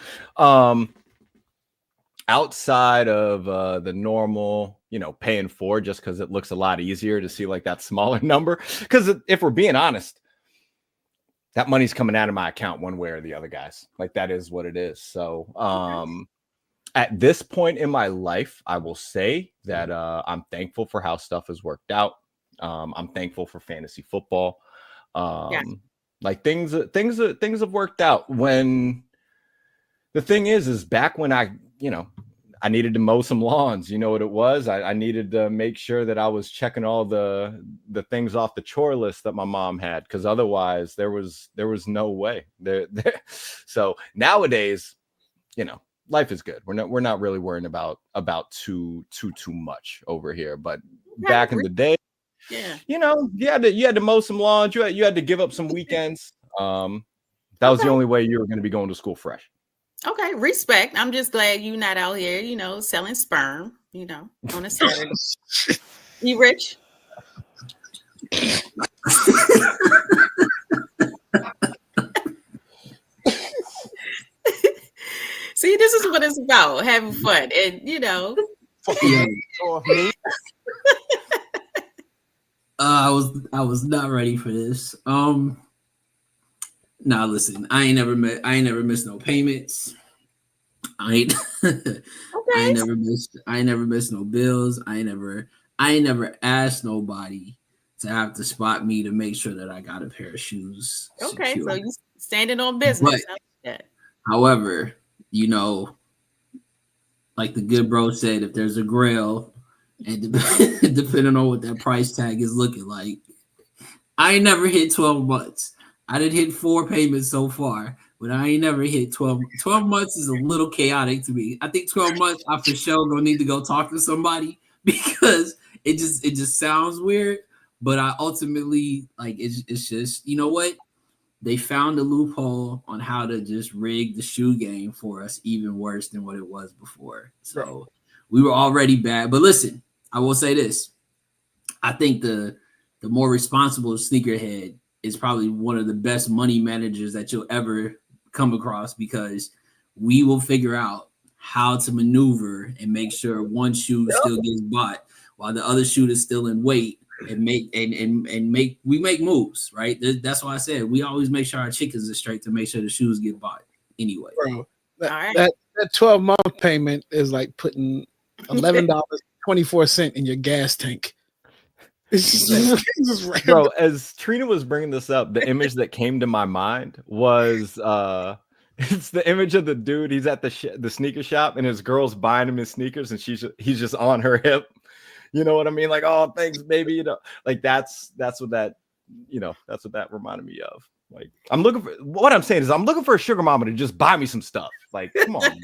outside of the normal, you know, paying for just because it looks a lot easier to see like that smaller number. Because if we're being honest, that money's coming out of my account one way or the other, guys. Like that is what it is. So at this point in my life, I will say that I'm thankful for how stuff has worked out. I'm thankful for fantasy football. Like things have worked out. When the thing is back when I needed to mow some lawns. You know what it was? I needed to make sure that I was checking all the things off the chore list that my mom had, because otherwise there was no way. So nowadays, you know, life is good. We're not really worrying about too much over here. But back in the day, yeah, you know, you had to mow some lawns. You had to give up some weekends. That was the only way you were going to be going to school fresh. Okay, respect. I'm just glad you're not out here, you know, selling sperm, you know, on a Saturday. You rich? See, this is what it's about, having fun. And, you know. I was not ready for this. Nah, listen, I ain't never missed no payments. I ain't never missed no bills. I ain't never asked nobody to have to spot me to make sure that I got a pair of shoes. Okay, secure. so you standing on business. But, however, you know, like the good bro said, if there's a grail, and depending on what that price tag is looking like, I ain't never hit 12 months. I did hit 4 payments so far, but I ain't never hit 12. 12 months is a little chaotic to me. I think 12 months, I for sure gonna need to go talk to somebody, because it just sounds weird. But I ultimately, like, it's just, you know what? they found a loophole on how to just rig the shoe game for us even worse than what it was before. So we were already bad. But listen, I will say this. I think the more responsible sneakerhead is probably one of the best money managers that you'll ever come across, because we will figure out how to maneuver and make sure one shoe still gets bought while the other shoe is still in weight, and make moves, right? That's why I said we always make sure our chickens are straight to make sure the shoes get bought anyway. Bro, All right. that 12-month payment is like putting $11.24 in your gas tank. It's just, it's just random. Bro, as Trina was bringing this up, the image that came to my mind was it's the image of the dude. He's at the sneaker shop, and his girl's buying him his sneakers, and he's just on her hip. You know what I mean? Like, oh, thanks, baby. You know, like that's what that reminded me of. Like, I'm looking for a sugar mama to just buy me some stuff. Like, come on.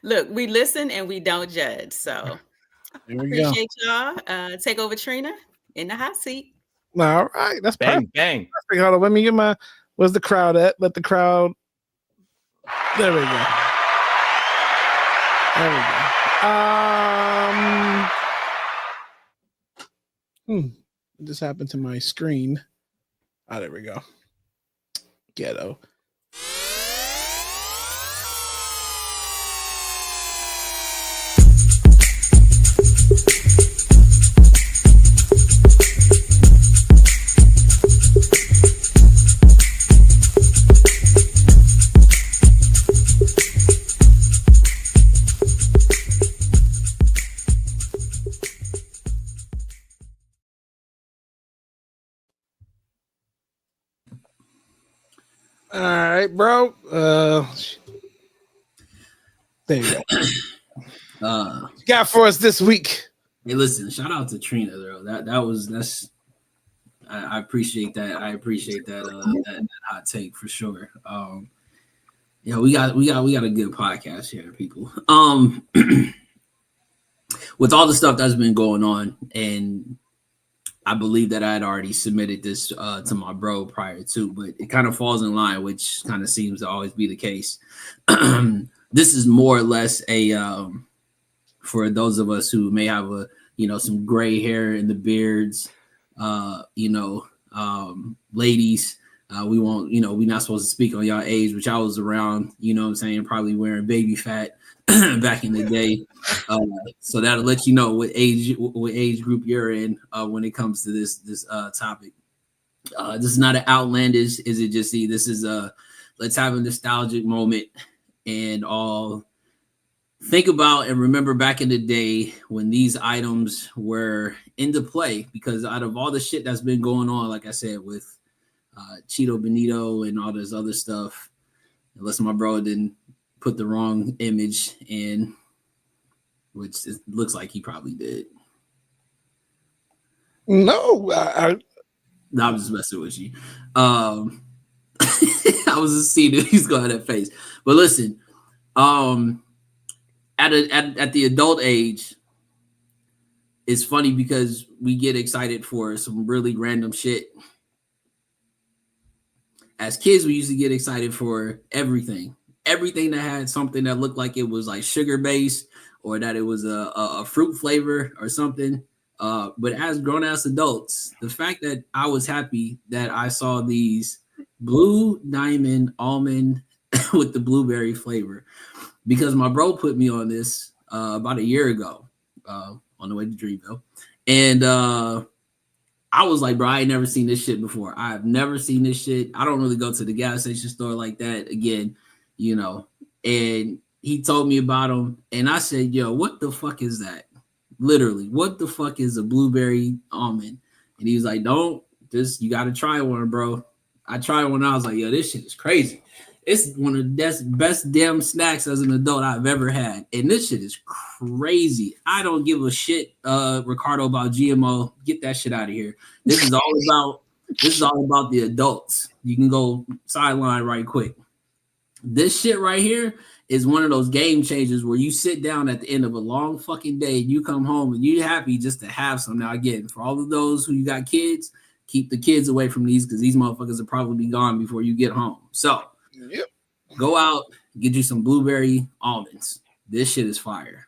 Look, we listen and we don't judge. So appreciate y'all. Takeover Trina in the hot seat. All right, that's Bang, perfect. bang. Hold on, let me get where's the crowd at? Let the crowd. There we go. There we go. What just happened to my screen? Oh, there we go. Ghetto. All right, bro. There you go. What you got for us this week? Hey, listen, shout out to Trina, though. I appreciate that. I appreciate that hot take for sure. Yeah, we got a good podcast here, people. With all the stuff that's been going on, and I believe that I had already submitted this to my bro prior to, but it kind of falls in line, which kind of seems to always be the case. This is more or less for those of us who may have some gray hair in the beards, ladies, we're not supposed to speak on y'all age, which I was around, you know what I'm saying, probably wearing baby fat back in the day. So that'll let you know what age group you're in when it comes to this topic. This is not an outlandish, is it just this is let's have a nostalgic moment and all think about and remember back in the day when these items were into play, because out of all the shit that's been going on, like I said, with Cheeto Benito and all this other stuff, unless my bro didn't put the wrong image in, which it looks like he probably did. No, I'm just messing with you. I was just seeing if he's going to have that face. But listen, at the adult age, it's funny because we get excited for some really random shit. As kids, we used to get excited for everything that had something that looked like it was like sugar based, or that it was a fruit flavor or something. But as grown ass adults, the fact that I was happy that I saw these blue diamond almond with the blueberry flavor, because my bro put me on this about a year ago on the way to Dreamville. And I was like, bro, I ain't never seen this shit before. I've never seen this shit. I don't really go to the gas station store like that again, and he told me about them. And I said, yo, what the fuck is that? Literally, what the fuck is a blueberry almond? And he was like, you got to try one, bro. I tried one. I was like, yo, this shit is crazy. It's one of the best damn snacks as an adult I've ever had. And this shit is crazy. I don't give a shit, Ricardo, about GMO. Get that shit out of here. This is all about the adults. You can go sideline right quick. This shit right here is one of those game changers where you sit down at the end of a long fucking day and you come home and you're happy just to have some. Now, again, for all of those who you got kids Keep the kids away from these because these motherfuckers will probably be gone before you get home. So Yep. go out, get you some blueberry almonds. This shit is fire.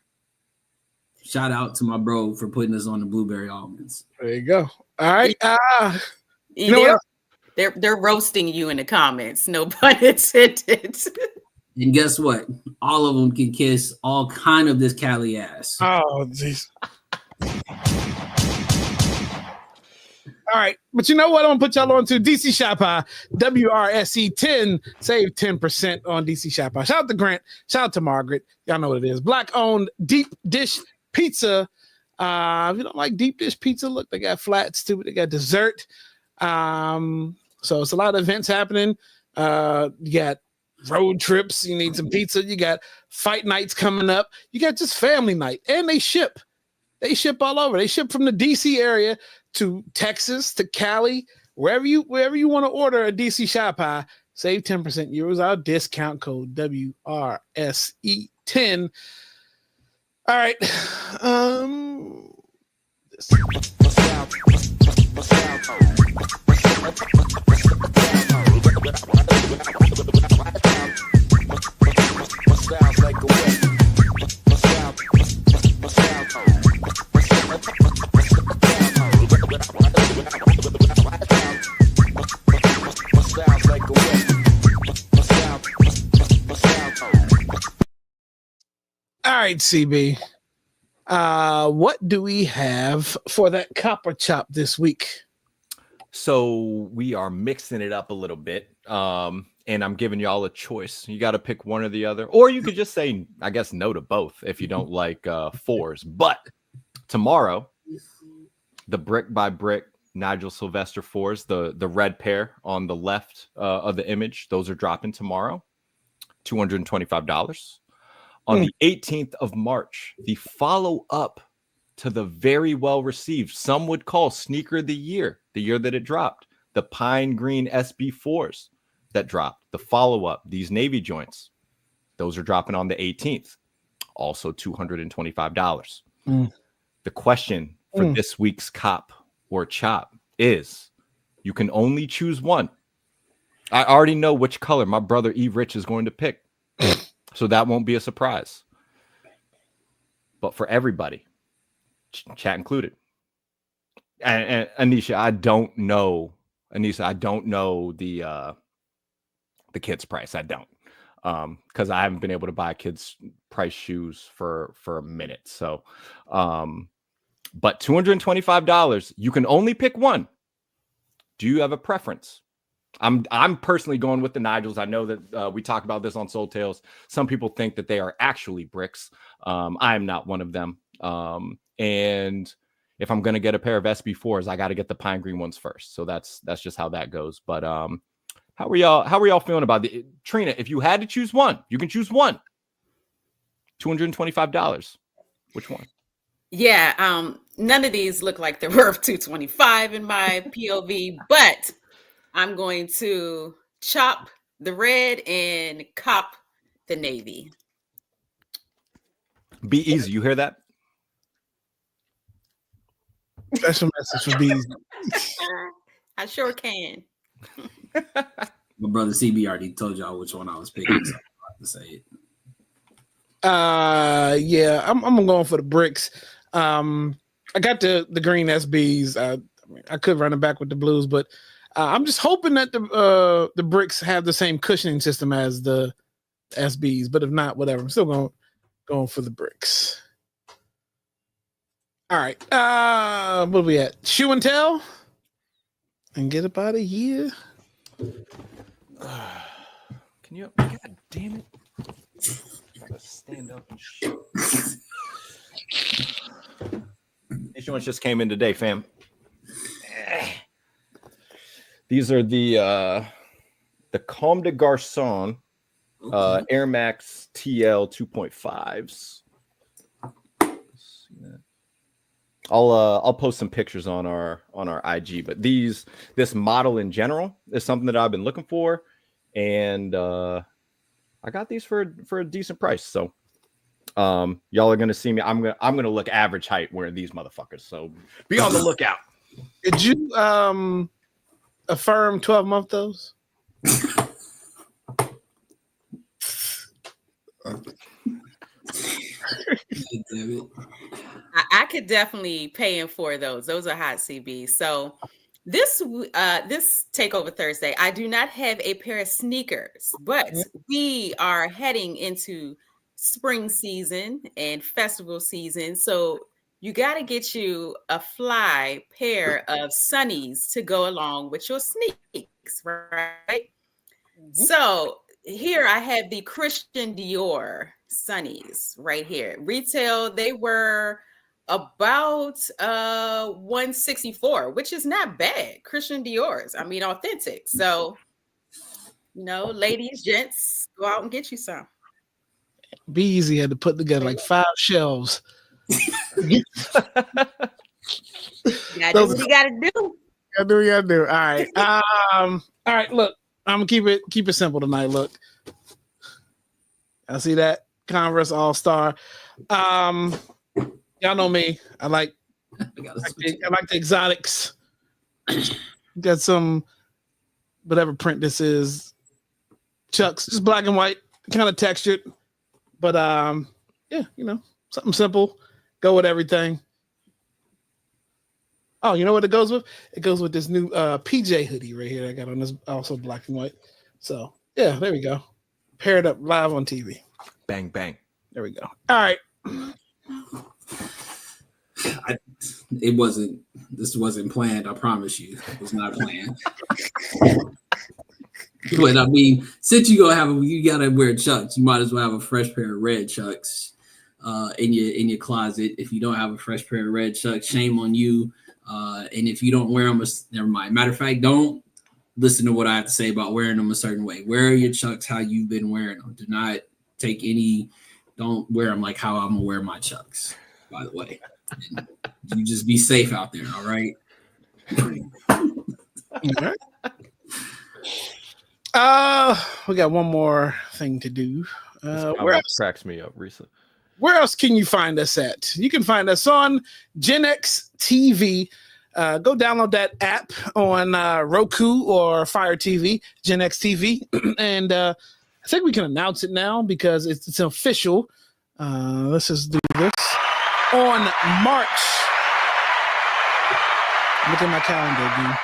Shout out to my bro for putting us on the blueberry almonds. There you go. All right. You know they're, what? they're roasting you in the comments. No pun intended. And guess what? All of them can kiss all kind of this Cali ass. Oh, jeez. All right, but you know what? I'm gonna put y'all on to DC Shop WRSE 10. Save 10% on DC Shop Shout out to Grant. Shout out to Margaret. Y'all know what it is. Black-owned deep dish pizza. If you don't like deep dish pizza, look, they got flats too. They got dessert. So it's a lot of events happening. You got road trips. You need some pizza. You got fight nights coming up. You got just family night, and they ship. They ship all over. They ship from the DC area to Texas, to Cali, wherever you want to order a DC Shop Pie. Save 10%. Use our discount code WRSE10. All right. All right, CB. What do we have for that copper chop this week? So we are mixing it up a little bit. And I'm giving y'all a choice. You got to pick one or the other. Or you could just say, I guess, no to both if you don't like fours. But tomorrow, the brick by brick Nigel Sylvester fours, the red pair on the left of the image, those are dropping tomorrow. $225. On the 18th of March, the follow-up to the very well-received, some would call sneaker of the year that it dropped, the Pine Green SB4s that dropped. The follow-up, these navy joints, those are dropping on the 18th, also $225. The question for this week's cop or chop is, you can only choose one. I already know which color my brother E. Rich is going to pick. So that won't be a surprise. But for everybody, chat included. And Anisha, I don't know the kids' price. I don't. Because I haven't been able to buy kids' price shoes for a minute. So but $225, you can only pick one. Do you have a preference? I'm personally going with the Nigels. I know that we talk about this on Soul Tales. Some people think that they are actually bricks. I am not one of them. And if I'm going to get a pair of SB4s, I got to get the pine green ones first. So that's just how that goes. But how are y'all feeling about it? Trina, if you had to choose one, you can choose one. $225. Which one? Yeah, none of these look like they're worth $225 in my POV, but I'm going to chop the red and cop the navy. Be easy. You hear that? Special message for bees. I sure can. My brother CB already told y'all which one I was picking, so I'm about to say it. Yeah, I'm going for the bricks. I got the green SBs. I could run it back with the blues, but I'm just hoping that the bricks have the same cushioning system as the SBs. But if not, whatever. I'm still going for the bricks. All right. What are we at? Shoe and tell, and get up out of here. Can you? God damn it! Gotta stand up and shit. These ones just came in today, fam. These are the Comme des Garçons Air Max TL 2.5s. I'll post some pictures on our IG, but this model in general is something that I've been looking for, and I got these for a decent price. So y'all are gonna see me. I'm gonna look average height wearing these motherfuckers. So be on the lookout. Did you affirm 12-month those? Damn it. I could definitely pay in for those. Those are hot CBs. So this Takeover Thursday, I do not have a pair of sneakers, but we are heading into spring season and festival season. So you got to get you a fly pair of sunnies to go along with your sneaks, right? So here I have the Christian Dior sunnies right here. Retail, they were about 164, which is not bad. Christian Dior's, I mean, authentic. So, ladies, gents, go out and get you some. Be easy had to put together like 5 shelves. You gotta do what you gotta do. Gotta do what you gotta do. All right. All right, look, I'm gonna keep it simple tonight. Look. I see that Converse All-Star. Y'all know me. I like the exotics. Got some whatever print this is. Chucks, just black and white, kind of textured. But yeah, something simple. Go with everything. Oh, you know what it goes with? It goes with this new PJ hoodie right here that I got on this, also black and white. So yeah, there we go. Pair it up live on TV. Bang, bang. There we go. All right. This wasn't planned. I promise you, it was not planned. But I mean, since you gotta wear Chucks, you might as well have a fresh pair of red Chucks in your closet. If you don't have a fresh pair of red Chucks, shame on you. And if you don't wear them, never mind. Matter of fact, don't listen to what I have to say about wearing them a certain way. Wear your Chucks how you've been wearing them. Do not don't wear them like how I'm gonna wear my Chucks, by the way. And you just be safe out there, all right? We got one more thing to do. Where else cracks me up recently? Where else can you find us at? You can find us on Gen X TV. Go download that app on Roku or Fire TV, Gen X TV, and I think we can announce it now because it's official. Let's just do this on March. Look at my calendar again,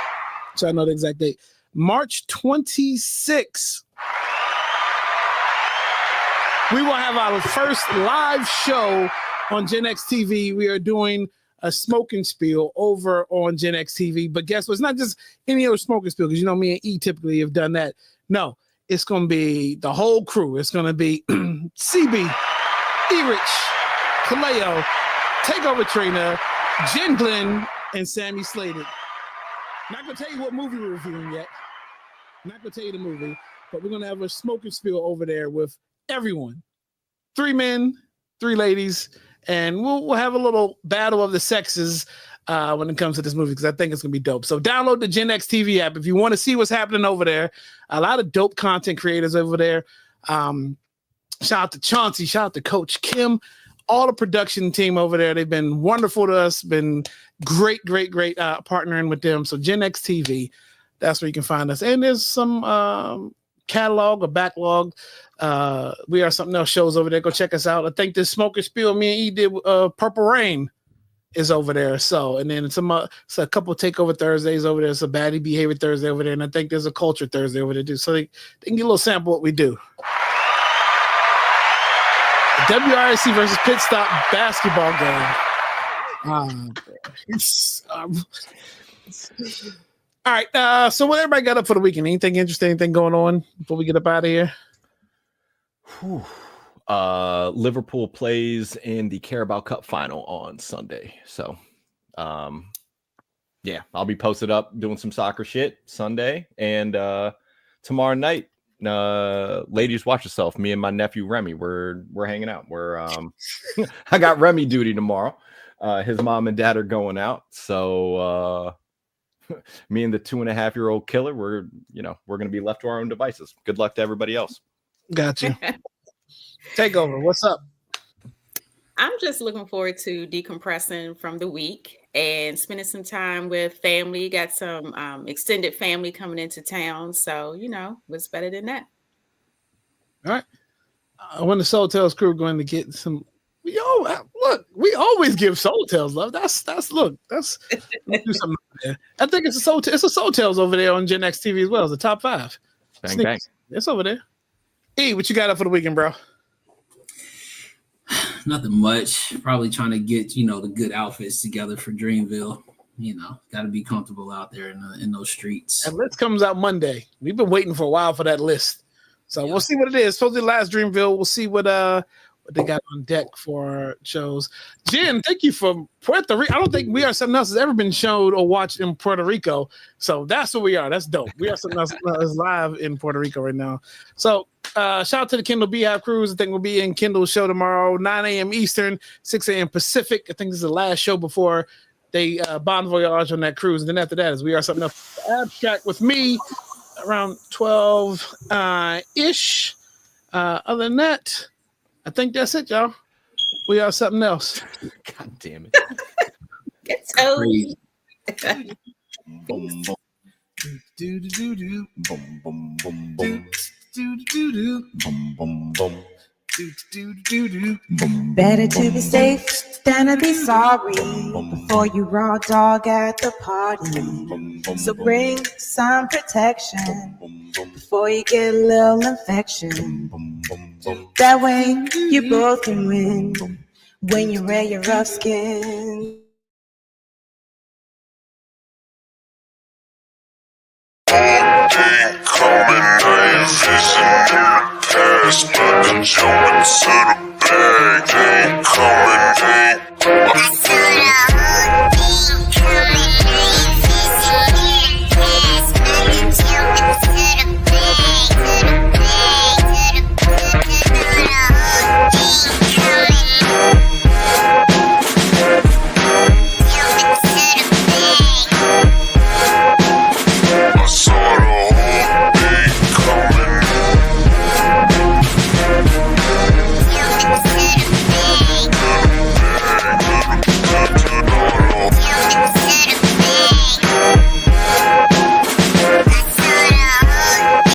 so I know the exact date. March 26th. We will have our first live show on Gen X TV. We are doing a smoking spiel over on Gen X TV. But guess what? It's not just any other smoking spiel, because me and E typically have done that. No, it's going to be the whole crew. It's going to be CB, E-Rich, Kaleo, Takeover Trina, Jen Glenn, and Sammy Slated. Not going to tell you what movie we're reviewing yet. Not going to tell you the movie, but we're going to have a smoking spiel over there with everyone. 3 men, 3 ladies, and we'll have a little battle of the sexes when it comes to this movie, because I think it's gonna be dope. So download the Gen X TV app if you want to see what's happening over there. A lot of dope content creators over there. Shout out to Chauncey, shout out to Coach Kim, all the production team over there. They've been wonderful to us, been great partnering with them. So Gen X TV, that's where you can find us. And there's some catalog or backlog. We are something else shows over there. Go check us out. I think this Smoker Spiel me and E did Purple Rain is over there. So, and then it's a couple Takeover Thursdays over there. It's a Baddie Behavior Thursday over there. And I think there's a Culture Thursday over there too. So they can get a little sample of what we do. The WRC versus Pit Stop basketball game. All right. So what everybody got up for the weekend? Anything interesting? Anything going on before we get up out of here? Liverpool plays in the Carabao Cup final on Sunday. So, yeah, I'll be posted up doing some soccer shit Sunday. And tomorrow night, ladies, watch yourself. Me and my nephew Remy, we're hanging out. I got Remy duty tomorrow. His mom and dad are going out. So, me and the 2.5-year-old killer, we're going to be left to our own devices. Good luck to everybody else. Got you. Takeover, what's up? I'm just looking forward to decompressing from the week and spending some time with family. Got some extended family coming into town. So, what's better than that? All right. When the Soul Tales crew going to get some, we always give Soul Tales love. Let's do something there. I think it's a Soul Tales over there on Gen X TV as well. It's the top 5. Bang, bang. It's over there. E, what you got up for the weekend, bro? Nothing much. Probably trying to get, the good outfits together for Dreamville. Got to be comfortable out there in those streets. That list comes out Monday. We've been waiting for a while for that list. So we'll see what it is. Supposedly last Dreamville. We'll see what they got on deck for shows. Jen, thank you for Puerto Rico. I don't think We Are Something Else has ever been showed or watched in Puerto Rico. So that's what we are. That's dope. We Are Something Else is live in Puerto Rico right now. So shout out to the Kindle Beehive Cruise. I think we'll be in Kindle's show tomorrow, 9 a.m. Eastern, 6 a.m. Pacific. I think this is the last show before they bon voyage on that cruise. And then after that is We Are Something Else Abstract with me around 12-ish. Other than that, I think that's it, y'all. We Are Something Else. God damn it. It's crazy. Boom, boom. Do do do Boom, boom, boom, boom. do do do Boom, boom, boom. do do do. Better to be safe than to be sorry before you raw dog at the party. So bring some protection before you get a little infection. That way you both can win when you wear your rough skin. Ain't coming, I ain't fishing in the past. Nothing jumping to the bag. Ain't coming,